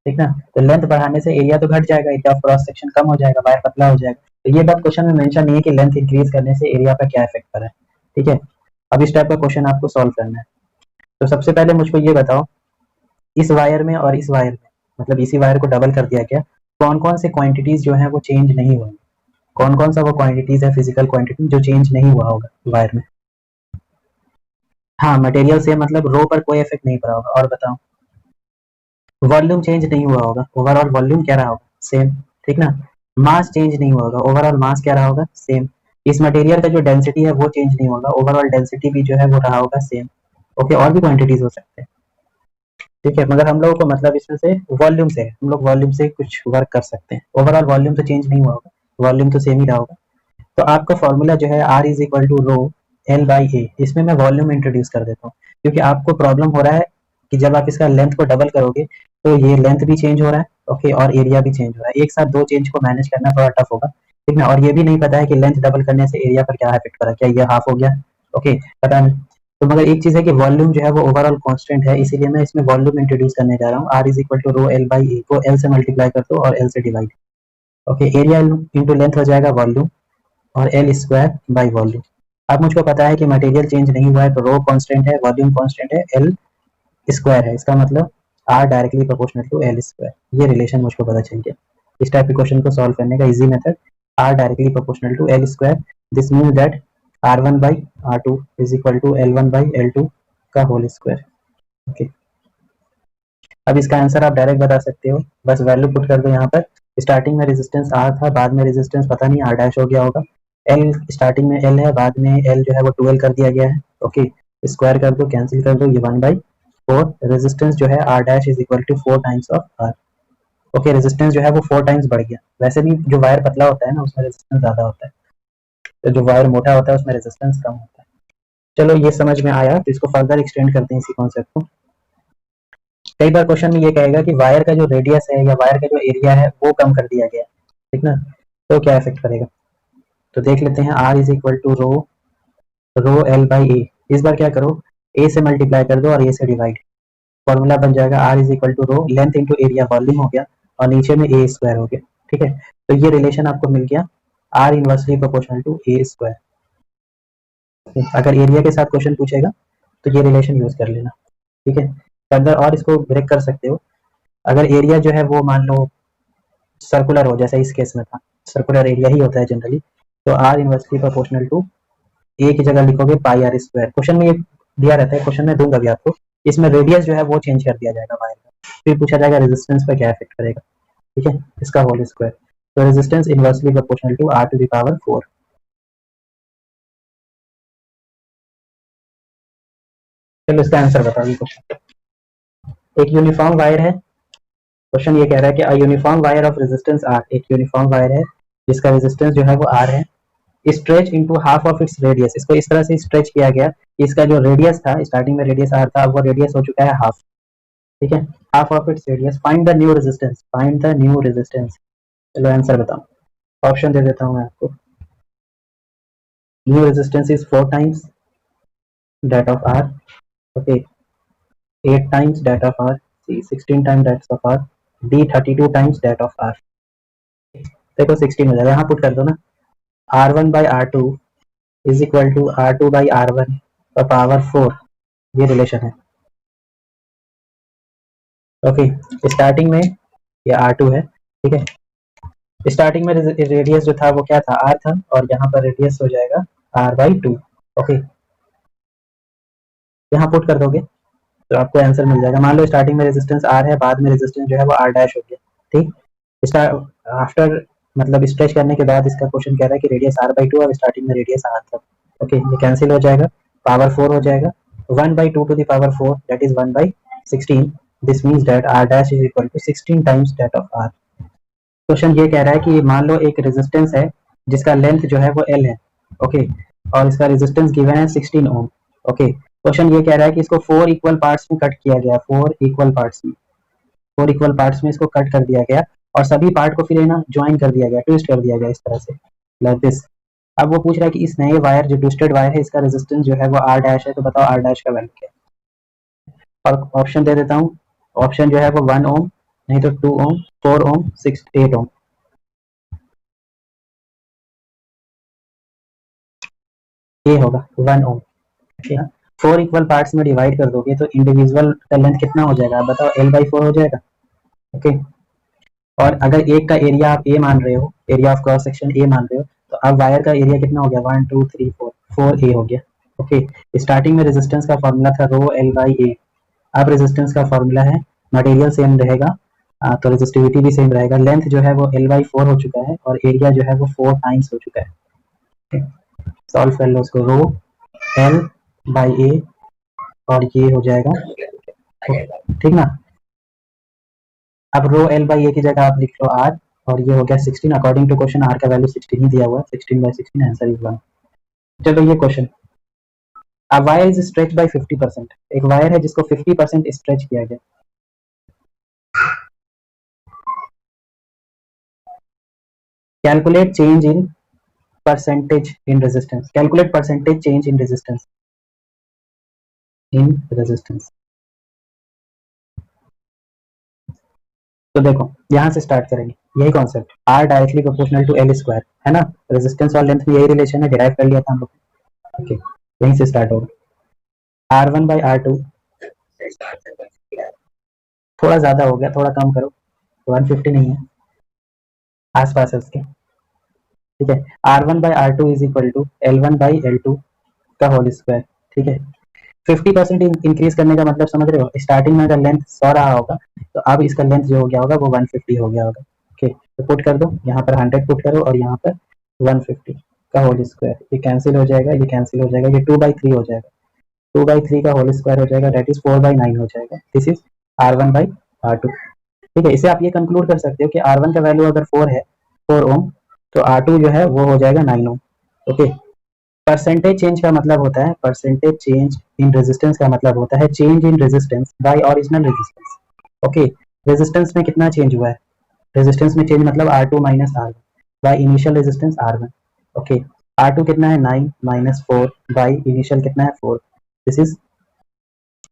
ठीक ना, तो लेंथ बढ़ाने से एरिया तो घट जाएगा, एरिया ऑफ क्रॉस सेक्शन कम हो जाएगा, वायर पतला हो जाएगा। तो ये बात क्वेश्चन में मेंशन नहीं है कि लेंथ इंक्रीज करने से एरिया पर क्या इफेक्ट पड़ा है, ठीक है। अब इस टाइप का क्वेश्चन आपको सॉल्व करना है। तो सबसे पहले मुझको ये बताओ, इस वायर में और इस वायर में, मतलब इसी वायर को डबल कर दिया गया, कौन कौन से क्वांटिटीज जो है वो चेंज नहीं हुए, कौन कौन सा वो क्वांटिटीज है, फिजिकल क्वांटिटी जो चेंज नहीं हुआ होगा वायर में। हाँ, मटेरियल से मतलब रो पर कोई इफेक्ट नहीं पड़ा होगा, और बताओ। वॉल्यूम चेंज नहीं हुआ होगा, ओवरऑल वॉल्यूम क्या रहा होगा, सेम, ठीक ना। मास चेंज नहीं हुआ होगा, ओवरऑल मास क्या रहा होगा, सेम। इस मटेरियल का जो डेंसिटी है वो चेंज नहीं होगा, ओवरऑल डेंसिटी भी जो है वो रहा होगा सेम, ओके। और भी क्वांटिटीज हो सकते हैं, ठीक है, मगर हम लोगों को मतलब इसमें से वॉल्यूम से, हम लोग वॉल्यूम से कुछ वर्क कर सकते हैं, ओवरऑल वॉल्यूम तो चेंज नहीं हुआ होगा, वॉल्यूम तो सेम ही रहा होगा। तो आपका फॉर्मूला जो है R is equal to rho L by A, इसमें मैं वॉल्यूम इंट्रोड्यूस कर देता हूँ, क्योंकि आपको प्रॉब्लम हो रहा है कि जब आप इसका लेंथ को डबल करोगे तो ये लेंथ भी चेंज हो रहा है, ओके, और एरिया भी चेंज हो रहा है, एक साथ दो चेंज को मैनेज करना थोड़ा टफ होगा, ठीक ना। और ये भी नहीं पता है कि लेंथ डबल करने से एरिया पर क्या इफेक्ट पड़ा, क्या ये हाफ हो गया, ओके, पता नहीं। तो मगर एक चीज है कि वॉल्यूम जो है वो ओवरऑल कांस्टेंट है, इसीलिए मैं इसमें वॉल्यूम इंट्रोड्यूस करने जा रहा हूँ, R is equal to rho L by A को एल से मल्टीप्लाई कर दो और एल से divide, okay, area into length हो जाएगा वॉल्यूम, और एल स्क्वायर बाई वॉल्यूम। अब मुझको पता है कि मटेरियल चेंज नहीं हुआ है तो रो कांस्टेंट है, वॉल्यूम कांस्टेंट है, एल स्क्वायर है, इसका मतलब R directly proportional to L square, ये रिलेशन मुझको पता चल गया। इस टाइप के क्वेश्चन को सॉल्व करने का easy method, R directly proportional to L square, this means that R1 by R2 is equal to L1 by L2 का होल स्क्वायर, ओके। अब इसका आंसर आप डायरेक्ट बता सकते हो, बस वैल्यू पुट कर दो यहाँ पर। स्टार्टिंग में रेजिस्टेंस आर था, बाद में रेजिस्टेंस पता नहीं आर डैश हो गया होगा। एल स्टार्टिंग में एल है, बाद में एल जो है वो 12 कर दिया गया है। ओके, स्क्वायर कर दो, कैंसिल कर दो, ये 1/4। रेजिस्टेंस जो है R dash is equal to 4 times of R. Okay, resistance जो है वो 4 टाइम्स बढ़ गया। वैसे भी जो वायर पतला होता है ना उसमें रेजिस्टेंस ज्यादा होता है, तो जो वायर मोटा होता है उसमें रेजिस्टेंस कम होता है। चलो ये समझ में आया, तो इसको फर्दर एक्सटेंड करते हैं इसी कॉन्सेप्ट को। कई बार क्वेश्चन में ये कहेगा कि वायर का जो रेडियस है या वायर का जो एरिया है वो कम कर दिया गया है, ठीक ना, तो क्या इफेक्ट करेगा। तो देख लेते हैं, R is equal to rho rho L by A. इस बार क्या करो, ए से मल्टीप्लाई कर दो और ए से डिवाइड। फॉर्मूला बन जाएगा R is equal to rho length into area, volume हो गया, और नीचे में ए स्क्वायर हो गया। ठीक है, तो ये रिलेशन आपको मिल गया, R inversely proportional to A square. अगर एरिया के साथ क्वेश्चन पूछेगा तो ये रिलेशन यूज कर लेना। ठीक है, फर्दर और इसको ब्रेक कर सकते हो। अगर एरिया जो है वो मान लो सर्कुलर हो, जैसा इस केस में था, सर्कुलर एरिया ही होता है जनरली, तो आर इनवर्सली प्रोपोर्शनल टू ए की जगह लिखोगे पाई आर स्क्वायर। क्वेश्चन में ये दिया रहता है, क्वेश्चन में दूंगा भी आपको, इसमें रेडियस जो है वो चेंज कर दिया जाएगा वायर का, फिर पूछा जाएगा रेजिस्टेंस पर क्या इफेक्ट करेगा। ठीक है, इसका होल स्क्वायर, तो resistance inversely proportional to R to the power 4। चलो इसका आंसर बता दी क्वेश्चन। एक यूनिफॉर्म वायर है, क्वेश्चन ये कह रहा है कि uniform wire of resistance R, एक यूनिफॉर्म वायर है जिसका रेजिस्टेंस जो है वो आर है, stretch into half of its radius. इसको इस तरह से स्ट्रेच किया गया, इसका जो रेडियस था, स्टार्टिंग में रेडियस आर था, अब वो रेडियस हो चुका है हाफ। ठीक है, half of its radius, find the new resistance, find the new resistance. चलो आंसर बताओ, ऑप्शन दे देता हूँ मैं आपको। New resistance is 4 times that of R, okay, 8 times that of R, C 16 times that of R, D 32 times that of R. देखो 16 हो जाएगा, यहाँ पुट कर दो ना, R1/R2 is equal to R2/R1 का पावर 4, ये रिलेशन है। ओके, स्टार्टिंग में ये R2 है, ठीक है, स्टार्टिंग में रेडियस जो था वो क्या था, R था, और यहाँ पर रेडियस हो जाएगा R/2। ओके, यहाँ पुट कर दोगे तो आपको आंसर मिल जाएगा। मान लो स्टार्टिंग में रेजिस्टेंस R है, बाद में रेजिस्टेंस जो है वो R डैश हो गया। ठीक, आफ्टर मतलब स्ट्रेच करने के बाद इसका क्वेश्चन कह रहा है कि रेडियस R/2 और स्टार्टिंग में रेडियस R था। ओके, ये कैंसिल हो जाएगा, पावर 4 हो जाएगा, 1/2 to the power 4 that is 1/16। This means that R dash is equal to 16 times that of R। Question ये कह रहा है कि मान लो एक रेजिस्टेंस है जिसका लेंथ जो है वो L है, ओके, और इसका रेजिस्टेंस गिवन है 16 ओम। ओके, क्वेश्चन ये कह रहा है कि इसको 4 इक्वल पार्ट्स में कट किया गया, 4 इक्वल पार्ट्स में, 4 इक्वल पार्ट्स में इसको कट कर दिया गया, और सभी पार्ट को फिर है ना ज्वाइन कर दिया गया, ट्विस्ट कर दिया गया इस तरह से, लाइक दिस। अब वो पूछ रहा है कि इस नए वायर जो ट्विस्टेड वायर है इसका रेजिस्टेंस जो है वो R डैश है, तो बताओ R डैश का वैल्यू क्या है। और ऑप्शन दे देता हूँ, ऑप्शन जो है वो 1 ओम, नहीं तो 2 ओम, 4 ओम, 6 8 ओम। ये होगा 1 ओम। ठीक है, 4 इक्वल पार्ट्स में डिवाइड कर दोगे तो इंडिविजुअल का लेंथ कितना हो जाएगा, आप बताओ, L/4 हो जाएगा। ओके, और अगर एक का एरिया आप ए मान रहे हो, area of cross section A मान रहे हो, तो अब वायर का एरिया कितना हो गया, 1 2 3 4, 4 ए हो गया। ओके, स्टार्टिंग में रेजिस्टेंस का फॉर्मूला था रो एल बाई ए, अब रेजिस्टेंस का फॉर्मूला है, मटेरियल सेम रहेगा, तो रेजिस्टिविटी भी सेम रहेगा, लेंथ जो है वो L/4 हो चुका है, और एरिया जो है वो 4 टाइम्स हो चुका है। सॉल्व कर लो उसको, रो एल बाई ए, और ये हो जाएगा, ठीक ना। अब रो एल बाई ए की जगह आप लिख लो आर, और ये हो गया 16, अकॉर्डिंग टू क्वेश्चन आर का वैल्यू 16 ही दिया हुआ है, 16/16, आंसर इज 1। चलो ये question, a wire is stretch by 50%, एक वायर है जिसको 50% स्ट्रेच किया गया। Calculate change in percentage in resistance, calculate percentage change in resistance, in resistance. तो देखो यहाँ से स्टार्ट करेंगे, यही concept, R directly proportional to L square है ना, रेजिस्टेंस और लेंथ में यही रिलेशन है, डिराइव कर लिया था हम लोग। ओके, यहीं से स्टार्ट होगा, R1/R2, थोड़ा ज्यादा हो गया, थोड़ा कम करो, 150 नहीं है, आस पास है उसके। ठीक है, R1/R2 is equal to L1/L2 का होल स्क्वायर। ठीक है, 50% इंक्रीज करने का मतलब समझ रहे हो, स्टार्टिंग में अगर लेंथ 100 रहा होगा तो अब इसका लेंथ जो हो गया होगा वो 150 हो गया होगा। ओके, तो पुट कर दो यहाँ पर 100 पुट करो और यहाँ पर 150 का होल स्क्वायर, ये कैंसिल हो जाएगा, ये कैंसिल हो जाएगा, ये 2/3 हो जाएगा, 2/3 का होल स्क्वायर हो जाएगा, दैट इज 4/9 हो जाएगा। This is R1/R2। ठीक है, इसे आप ये कंक्लूड कर सकते हो कि R1 का वैल्यू अगर 4 है, 4 ओम, तो R2 जो है वो हो जाएगा 9 ओम। ओके, परसेंटेज चेंज का मतलब होता है, परसेंटेज चेंज इन रेजिस्टेंस का मतलब होता है change in resistance bye original resistance. Okay, resistance में कितना चेंज हुआ है, रेजिस्टेंस में चेंज मतलब R2 minus R1 by initial resistance R1। Okay, R2 कितना है 9 माइनस 4 बाय इनिशियल कितना है 4, दिस इज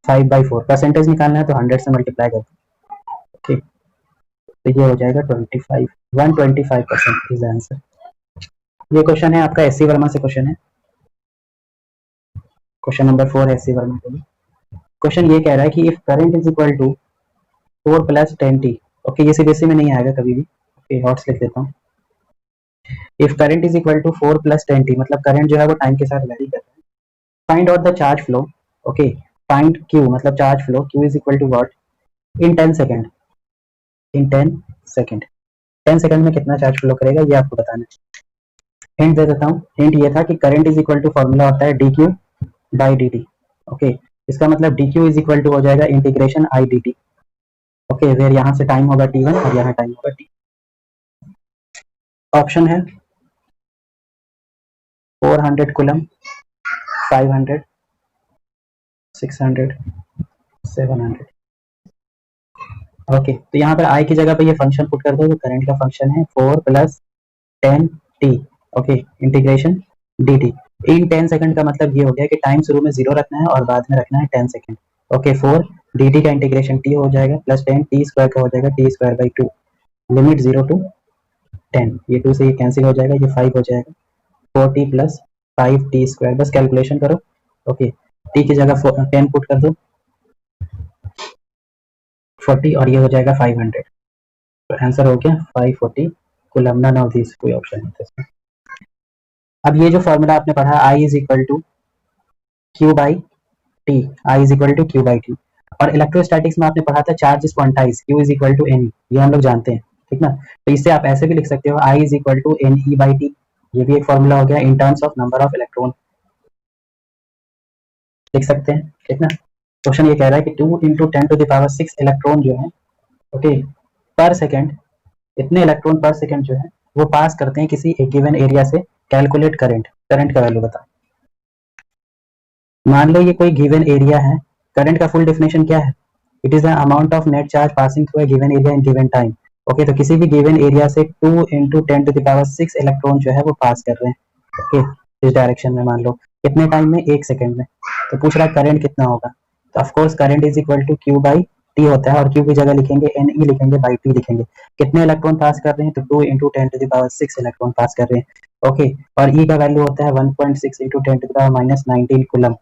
5/4। परसेंटेज निकालना है तो 100 से मल्टीप्लाई कर दो। ओके, तो ये हो जाएगा 25, 125% इज आंसर। ये क्वेश्चन है आपका एससी वर्मा से क्वेश्चन है, क्वेश्चन नंबर 4 है एससी वर्मा के लिए। क्वेश्चन ये कह रहा है कि if current is equal to 4 plus 10t। Okay, ये सीबीएसई में नहीं आएगा कभी भी। ओके, हॉट्स लिख देता हूँ। If current is equal to 4 plus 10t मतलब करंट जो है वो टाइम के साथ वेरी कर रहा है। Find out the charge flow. Okay, find Q मतलब charge flow, Q is equal to what, in 10 second, in 10 second, 10 second में कितना चार्ज फ्लो करेगा ये आपको बताना है। हिंट दे देता हूँ, हिंट ये था कि current is equal to formula होता है dq बाई dt। ओके, इसका मतलब dq इज इक्वल टू हो जाएगा integration i dt। Okay, where यहाँ से टाइम होगा t1 और यहाँ टाइम होगा t। ऑप्शन है 400 कूलम, 500, 600, 700। ओके, तो यहाँ पर i की जगह पे ये फंक्शन पुट कर दो, तो करंट का फंक्शन है 4 plus 10t। Okay, integration dt इन 10 सेकंड का मतलब ये हो गया कि टाइम शुरू में 0 रखना है और बाद में रखना है 10 सेकंड। ओके, 4 dt का इंटीग्रेशन t हो जाएगा प्लस 10 t स्क्वायर का हो जाएगा t square by 2, limit 0 to 10, ये 2 से ये कैंसिल हो जाएगा, ये 5 हो जाएगा, 4t प्लस 5t स्क्वायर, बस कैलकुलेशन करो। ओके, t की जगह 10 पुट कर दो, 40 और ये हो जाएगा 500, तो आंसर हो गया 540 कूलम। नन ऑफ दिस कोई ऑप्शन नहीं था इसमें। अब ये जो फॉर्मूला आपने पढ़ा I is equal to Q by T, I is equal to Q by T, और इलेक्ट्रोस्टैटिक्स में आपने पढ़ा था charge is quantize, Q is equal to n, ये हम लोग जानते हैं, ठीक ना। तो इससे आप ऐसे भी लिख सकते हो I is equal to N E by T, ये भी एक फॉर्मूला हो गया in terms of number of electron, लिख सकते हैं, ठीक ना। क्वेश्चन ये कह रहा है कि 2 इंटू 10⁶ इलेक्ट्रॉन जो है, ओके, पर सेकेंड, इतने इलेक्ट्रॉन पर सेकेंड जो है वो पास करते हैं किसी एक गिवन एरिया से, कैलकुलेट करंट, करंट का वैल्यू बता। मान लो ये कोई गिवन एरिया है, करंट का फुल डेफिनेशन क्या है, it is the amount of net charge passing through a given area in given time. Okay, तो किसी भी गिवन एरिया से 2 इंटू 10⁶ इलेक्ट्रॉन जो है वो पास कर रहे हैं। ओके, इस डायरेक्शन में मान लो कितने टाइम में, 1 सेकेंड में। तो पूछ रहा है करंट कितना होगा, तो of course current is equal to Q by T होता है, और क्यू की जगह लिखेंगे एन ई लिखेंगे बाई टी लिखेंगे। कितने इलेक्ट्रॉन पास कर रहे हैं, तो 2 इंटू 10⁶ इलेक्ट्रॉन पास कर रहे हैं। ओके, और ई का वैल्यू होता है 1.6 इंटू 10⁻⁻19 कूलम।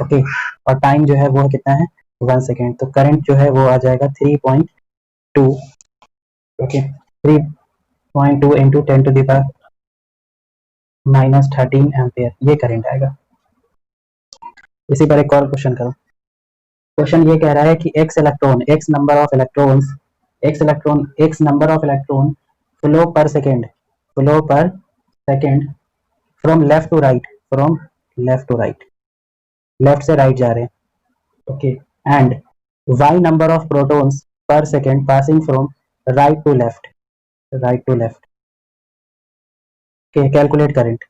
ओके, और टाइम जो है वो कितना है, 1 सेकेंड, तो करंट जो है वो आ जाएगा 3.2। ओके, 3.2 इंटू 10⁻⁻13 एम्पियर, ये करंट आएगा। इसी पर एक और क्वेश्चन करो। क्वेश्चन ये कह रहा है कि x electron, x number of electrons, x electron, x number of electron flow per second, flow per second from left to right, from left to right, left से राइट जा रहे हैं। Okay, and y number of protons per second passing from right to left, right to left, calculate current.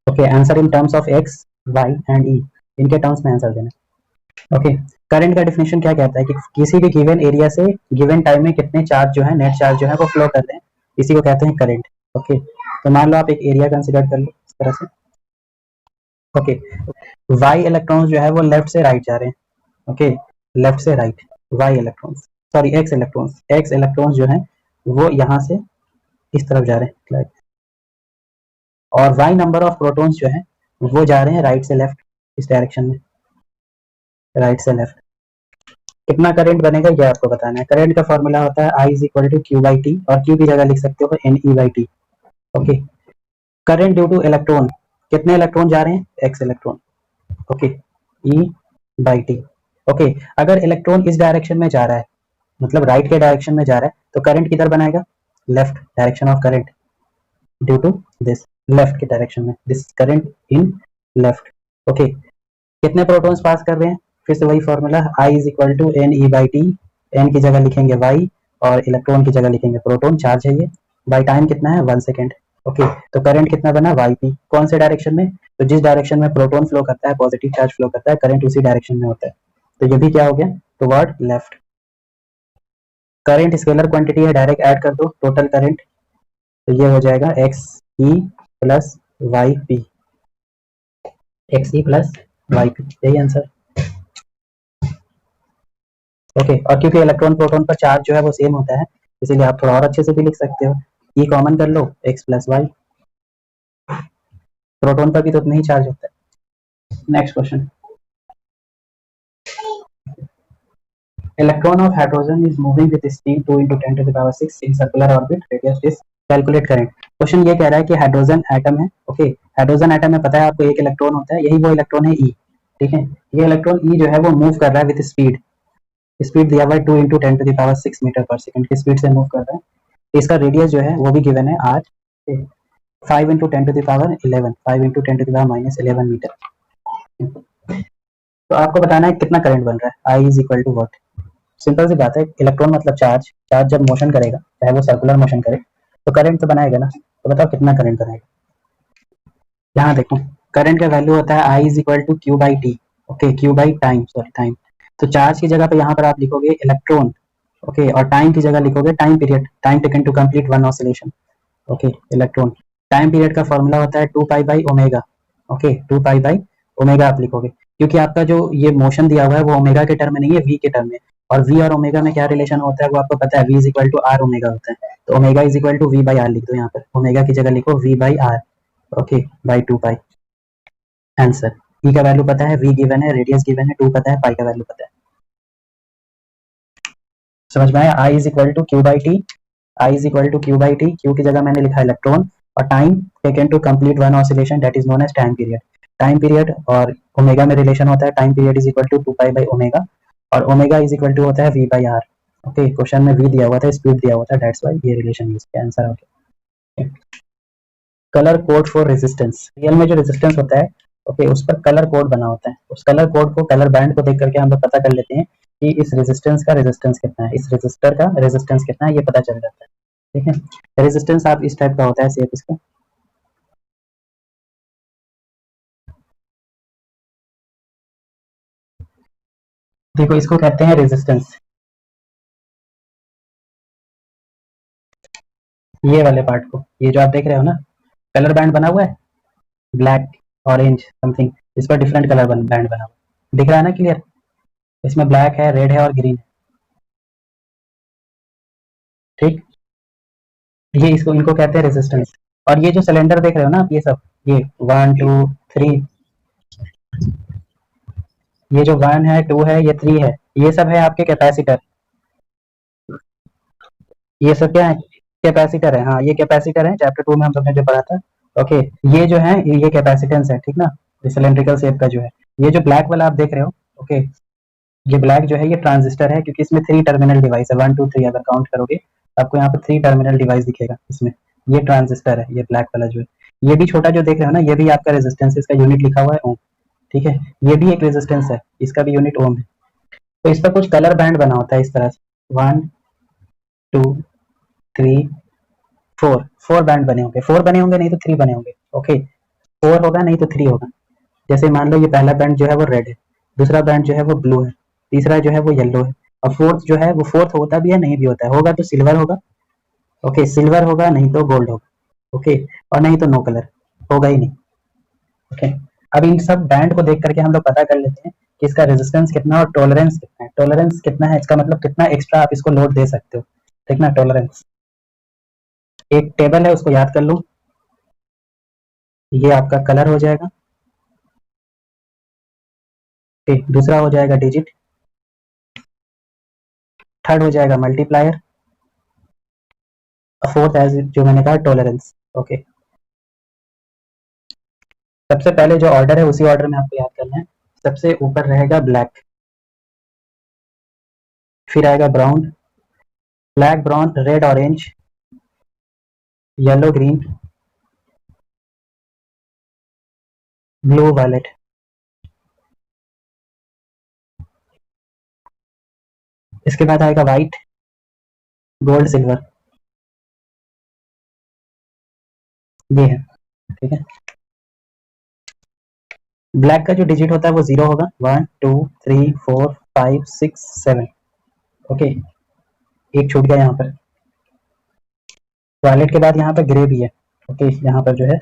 Okay, answer in terms of x, y and e, इनके terms में answer देना। Okay, current का definition क्या कहता है कि किसी भी गिवन एरिया से गिवन टाइम में कितने चार्ज जो है, नेट चार्ज जो है वो फ्लो कर रहे हैं, इसी को कहते हैं करंट। ओके, तो मान लो आप एक एरिया कंसिडर कर लो इस तरह से। ओके, y इलेक्ट्रॉन्स जो है वो लेफ्ट से राइट जा रहे हैं। ओके, लेफ्ट से right, y electrons, sorry x electrons, x electrons जो है वो यहाँ से इस तरफ जा रहे हैं, like, और y नंबर ऑफ प्रोटॉन्स जो है वो जा रहे हैं राइट से लेफ्ट, इस डायरेक्शन में, राइट से लेफ्ट। कितना करंट बनेगा ये आपको बताना है। करंट का फॉर्मूला होता है I is equal to Q by T, और क्यू की जगह लिख सकते हो N E by T. Okay, current due to electron, कितने इलेक्ट्रॉन जा रहे हैं, X electron, okay, E by T. Okay, अगर इलेक्ट्रॉन इस डायरेक्शन में जा रहा है, मतलब राइट के डायरेक्शन में जा रहा है, तो करंट किधर बनाएगा, left, direction of current due to this, left के डायरेक्शन में, this current in left. Okay, कितने प्रोटॉन्स पास कर रहे हैं, फिर से वही formula, I is equal to N E by T, N की जगह लिखेंगे वाई और इलेक्ट्रॉन की जगह लिखेंगे प्रोटॉन, चार्ज है ये, बाई टाइम कितना है 1 सेकेंड। ओके, तो करंट कितना बना, वाई पी, कौन से डायरेक्शन में, तो जिस डायरेक्शन में प्रोटॉन फ्लो करता है, पॉजिटिव चार्ज फ्लो करता है, करंट उसी डायरेक्शन में होता है, तो ये भी क्या हो गया, toward left. Current scalar quantity है, डायरेक्ट ऐड कर दो टोटल करंट, तो ये हो जाएगा X E plus Y P, X E plus Y P, यही आंसर। ओके, और क्योंकि इलेक्ट्रॉन प्रोटॉन पर चार्ज जो है वो सेम होता है, इसीलिए आप थोड़ा और अच्छे से भी लिख सकते हो, ई कॉमन कर लो, एक्स प्लस वाई, प्रोटॉन पर भी तो उतना ही चार्ज होता है। Next question, electron of hydrogen is moving with speed 2 into 10 to the power 6 in circular orbit, radius is, calculate करें। क्वेश्चन ये कह रहा है कि हाइड्रोजन एटम है, ओके, हाइड्रोजन एटम में पता है आपको एक इलेक्ट्रॉन होता है, यही वो इलेक्ट्रॉन है ई, ठीक है, ये इलेक्ट्रॉन ई जो है वो मूव कर रहा है विद स्पीड, स्पीड दिया हुआ है 2 into 10 to the power 6 metre पर सेकंड की स्पीड से मूव कर रहा है, इसका रेडियस जो है वो भी गिवन है are, 5 into 10 to the power 11, 5 into 10 to the power minus 11 metre. तो आपको बताना है कितना करंट बन रहा है, I is equal to what, simple सी बात है, इलेक्ट्रॉन मतलब चार्ज, चार्ज जब मोशन करेगा, चाहे वो सर्कुलर मोशन करे, तो करंट तो बनाएगा ना, तो बताओ कितना करंट बनाएगा। यहाँ देखो, करंट का वैल्यू होता है I is equal to Q by T, okay, Q by time, sorry time, तो चार्ज की जगह पे यहाँ पर आप लिखोगे इलेक्ट्रॉन, ओके, और टाइम की जगह लिखोगे time period, time taken to complete one oscillation, okay, electron, time period का फॉर्मूला होता है 2 pi by omega, okay, 2 pi by omega आप लिखोगे, क्योंकि आपका जो ये मोशन दिया हुआ है वो ओमेगा के टर्म में नहीं है, वी के टर्म में, और वी और ओमेगा में क्या रिलेशन होता है वो आपको पता है, V is equal to R omega होता है, तो omega is equal to V by R लिख दो, यहाँ पर ओमेगा की जगह लिखो V by R, okay, by 2 pi, answer. E का वैल्यू पता है, वी गिवन है, रेडियस गिवन है, 2 पता है, पाई का वैल्यू पता है, समझ में आया, I is equal to Q by T, I is equal to Q by T, Q की जगह मैंने लिखा इलेक्ट्रॉन, और time taken to complete one oscillation that is known as time period, time period और ओमेगा में relation होता है, time period is equal to 2 pi by omega, और ओमेगा इज इक्वल टू होता है V by R, okay, question में V दिया हुआ था, स्पीड दिया हुआ था, दैट्स व्हाई ये रिलेशन यूज किया, आंसर हो गया। Colour code for resistance, real में जो रेजिस्टेंस होता है, ओके, उस पर कलर कोड बना होता है, उस कलर कोड को, कलर बैंड को देख करके हम लोग पता कर लेते हैं कि इस रेजिस्टेंस का रेजिस्टेंस कितना है, इस रेजिस्टर का रेजिस्टेंस कितना है, ये पता चल जाता है, ठीक है। रेजिस्टेंस आप इस टाइप का होता है, शेप इसका, देखो इसको कहते हैं रेजिस्टेंस, ये वाले पार्ट को, ये जो आप देख रहे हो ना, कलर बैंड बना हुआ है, ब्लैक, ऑरेंज समथिंग, इस पर डिफरेंट कलर बैंड बना हुआ है, दिख रहा है ना क्लियर, इसमें ब्लैक है, रेड है और ग्रीन है, ठीक, ये इसको, इनको कहते हैं रेजिस्टेंस। और ये जो सिलेंडर देख रहे हो ना आप, ये सब, ये 1 2 3, ये जो 1 है, 2 है, ये 3 है, ये सब है आपके कैपेसिटर, ये सब क्या है, कैपेसिटर है, हाँ ये कैपेसिटर है, चैप्टर 2 में हम सबने जो पढ़ा था, ओके, ये जो है ये कैपेसिटेंस है, ठीक ना, ये सिलेंड्रिकल शेप का जो है, ये जो ब्लैक वाला आप देख रहे हो, ओके, ये ब्लैक जो है ये ट्रांजिस्टर है, क्योंकि इसमें 3 टर्मिनल डिवाइस है, 1 2 3 अगर काउंट करोगे आपको यहाँ पर 3 टर्मिनल डिवाइस दिखेगा इसमें, ये ट्रांजिस्टर है, ये ब्लैक वाला जो है, ये भी छोटा जो देख रहे हो ना, ये भी आपका रेजिस्टेंस, इसका यूनिट लिखा हुआ है ओम, ठीक है, ये भी एक रेजिस्टेंस है, इसका भी यूनिट ओम है, तो इस पर कुछ कलर बैंड बना होता है इस तरह से, 1 2 3 4, 4 बैंड बने होंगे, 4 बने होंगे नहीं तो 3 बने होंगे, ओके, 4 होगा नहीं तो 3 होगा, जैसे मान लो ये पहला बैंड जो है वो रेड है, दूसरा बैंड जो है वो ब्लू है, तीसरा जो है वो येलो है, और फोर्थ जो है वो, फोर्थ होता भी है नहीं भी होता है, होगा तो सिल्वर होगा, ओके, सिल्वर होगा नहीं तो गोल्ड होगा, ओके, और नहीं तो नो कलर, होगा ही नहीं, ओके। अब इन सब बैंड को देख करके हम लोग पता कर लेते हैं कि इसका रेजिस्टेंस कितना और टॉलरेंस कितना है, टॉलरेंस कितना है इसका मतलब कितना एक्स्ट्रा आप इसको लोड दे सकते हो, ठीक ना, टॉलरेंस, एक टेबल है उसको याद कर लो, ये आपका कलर हो जाएगा, ठीक, दूसरा हो जाएगा डिजिट, थर्ड हो जाएगा मल्टीप्लायर, फोर्थ एज जो मैंने कहा टॉलरेंस, ओके, सबसे पहले जो ऑर्डर है उसी ऑर्डर में आपको याद करना है। सबसे ऊपर रहेगा ब्लैक, फिर आएगा brown, black brown red orange yellow green blue violet. इसके बाद आएगा व्हाइट गोल्ड सिल्वर, ये है, ठीक है। ब्लैक का जो डिजिट होता है वो 0 होगा, 1 2 3 4 5 6 7, ओके, एक छूट गया यहाँ पर। वायलेट के बाद यहाँ पर ग्रे भी है, ओके, यहाँ पर जो है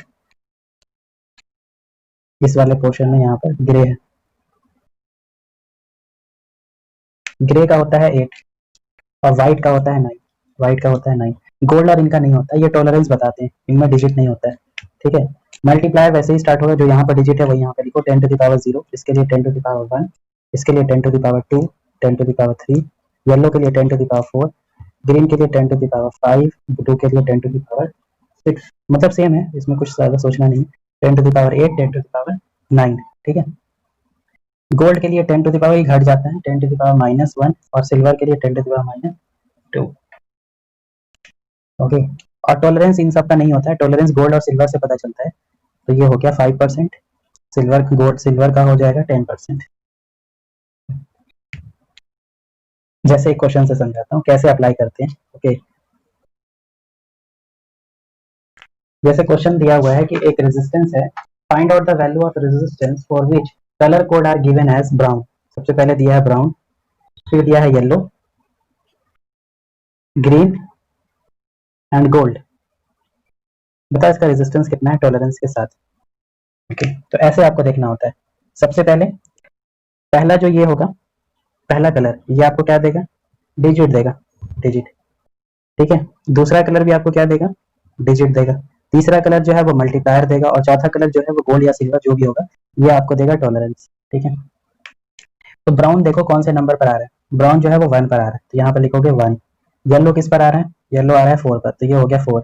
इस वाले पोर्शन में यहाँ पर ग्रे है। ग्रे का होता है 8 और व्हाइट का होता है 9, व्हाइट का होता है 9। गोल्ड और इनका नहीं होता, ये टॉलरेंस बताते हैं, इनमें डिजिट नहीं होता है, ठीक है। मल्टीप्लाई वैसे ही स्टार्ट होगा, जो यहाँ पर डिजिट है वही यहाँ पर लिखो, 10 टू द पावर 0, इसके लिए 10 टू द पावर 1, इसके लिए 10 to the power 2, 10 to the power 3, yellow के लिए 10 टू द पावर 4, ग्रीन के लिए 10 टू द पावर 5, ब्लू के लिए 10 टू द पावर 6, मतलब सेम है, इसमें कुछ ज़्यादा सोचना नहीं। 10 to the power 8, 10 to the power 9, ठीक है। गोल्ड के लिए 10 टू द पावर ही घट जाता है, 10 टू द पावर -1, और सिल्वर के लिए 10 टू द पावर -2, ओके। और टॉलरेंस इन सब का नहीं होता है, टॉलरेंस गोल्ड और सिल्वर से पता चलता है। तो ये हो गया 5%, सिल्वर गोल्ड सिल्वर का हो जाएगा 10%। जैसे एक क्वेश्चन से समझाता हूँ कैसे अप्लाई करते हैं, ओके। जैसे क्वेश्चन दिया हुआ है कि एक रेजिस्टेंस है, find out the value of resistance for which colour code are given as brown. सबसे पहले दिया है ब्राउन, फिर दिया है येलो, ग्रीन एंड गोल्ड। बता इसका रेजिस्टेंस कितना है टॉलरेंस के साथ, ओके। तो ऐसे आपको देखना होता है। सबसे पहले पहला जो ये होगा, पहला कलर, ये आपको क्या देगा, डिजिट देगा, डिजिट, ठीक है। दूसरा कलर भी आपको क्या देगा, डिजिट देगा। तीसरा कलर जो है वो मल्टीप्लायर देगा, और चौथा कलर जो है वो गोल्ड या सिल्वर जो भी होगा, ये आपको देगा टॉलरेंस, ठीक है। तो ब्राउन देखो कौन से नंबर पर आ रहा है, ब्राउन जो है वो 1 पर आ रहा है, तो यहाँ पर लिखोगे 1। येलो किस पर आ रहा है, येलो आ रहा है 4 पर, तो ये हो गया 4,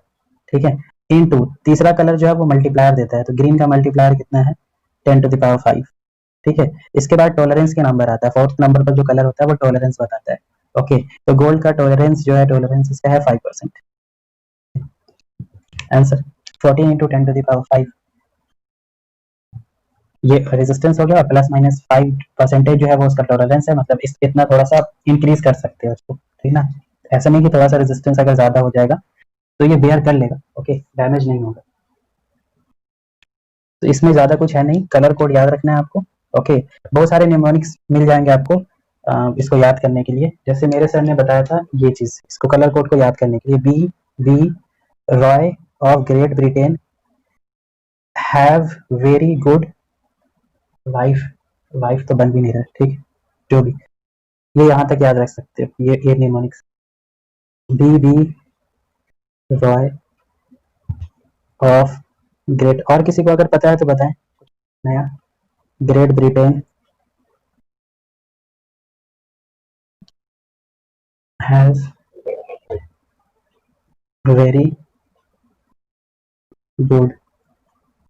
ठीक है। इनटू तीसरा कलर जो है वो मल्टीप्लायर देता है, तो ग्रीन का मल्टीप्लायर कितना है, 10 टू द पावर 5, ठीक है। इसके बाद टॉलरेंस के नंबर आता है, फोर्थ नंबर पर जो कलर होता है वो टॉलरेंस बताता है, ओके। तो गोल्ड का टॉलरेंस जो है, टॉलरेंस इसका है 5%। Answer 14 into 10 to the power 5, ये रेजिस्टेंस हो गया, और प्लस माइनस 5% जो है वो उसका टॉलरेंस है, मतलब इस इतना थोड़ा सा इंक्रीज कर सकते हो उसको, ठीक ना। ऐसा नहीं कि थोड़ा सा रेजिस्टेंस अगर ज्यादा हो जाएगा तो ये बेयर कर लेगा, ओके, डैमेज नहीं होगा। तो इसमें ज्यादा कुछ है नहीं, कलर कोड याद रखना है आपको, ओके। बहुत सारे निमोनिक्स मिल जाएंगे आपको इसको याद करने के लिए। जैसे मेरे सर ने बताया था ये चीज, इसको कलर कोड को याद करने के लिए, B Roy of Great Britain have very good wife, wife तो बन भी नहीं रहा, ठीक, जो भी, ये यहाँ तक याद रख सकते हो, ये mnemonics. B Roy of Great, और किसी को अगर पता है तो बताएं नया। Great Britain has very good,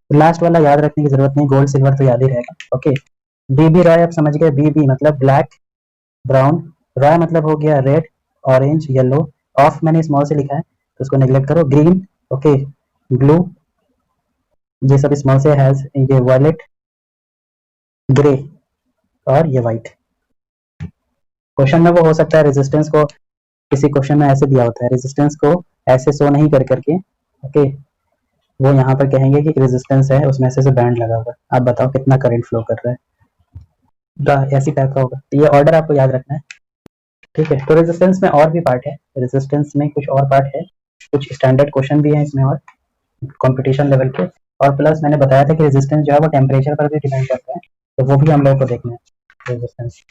last वाला याद रखने की जरूरत नहीं, गोल्ड सिल्वर तो याद ही रहेगा, ओके। बी रॉय आप समझ गए, बी मतलब ब्लैक ब्राउन, रॉय मतलब हो गया रेड ऑरेंज येलो, ऑफ मैंने स्मॉल से लिखा है तो उसको नेग्लेक्ट करो, ग्रीन, ओके, ब्लू, ये सब स्मॉल से, हैज ये वायलेट, ग्रे, और ये व्हाइट। क्वेश्चन में वो हो सकता है रेजिस्टेंस को, किसी क्वेश्चन में ऐसे दिया होता है, रेजिस्टेंस को ऐसे शो नहीं कर करके, ओके, वो यहाँ पर कहेंगे कि रेजिस्टेंस है उसमें ऐसे बैंड लगा होगा, आप बताओ कितना करंट फ्लो कर रहा है, ऐसी टाइप का होगा। तो ये ऑर्डर आपको याद रखना है, ठीक है। तो रेजिस्टेंस में और भी पार्ट है, रेजिस्टेंस में कुछ और पार्ट है, कुछ स्टैंडर्ड क्वेश्चन भी है इसमें, और कंपटीशन लेवल के, और प्लस मैंने बताया था कि रेजिस्टेंस जो है वो टेम्परेचर पर भी डिपेंड करता है, तो वो भी हम लोग को देखना है, resistance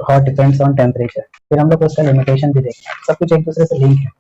how depends on temperature. फिर हम लोग को उसका लिमिटेशन भी देखना है, सब कुछ एक दूसरे से लिंक है।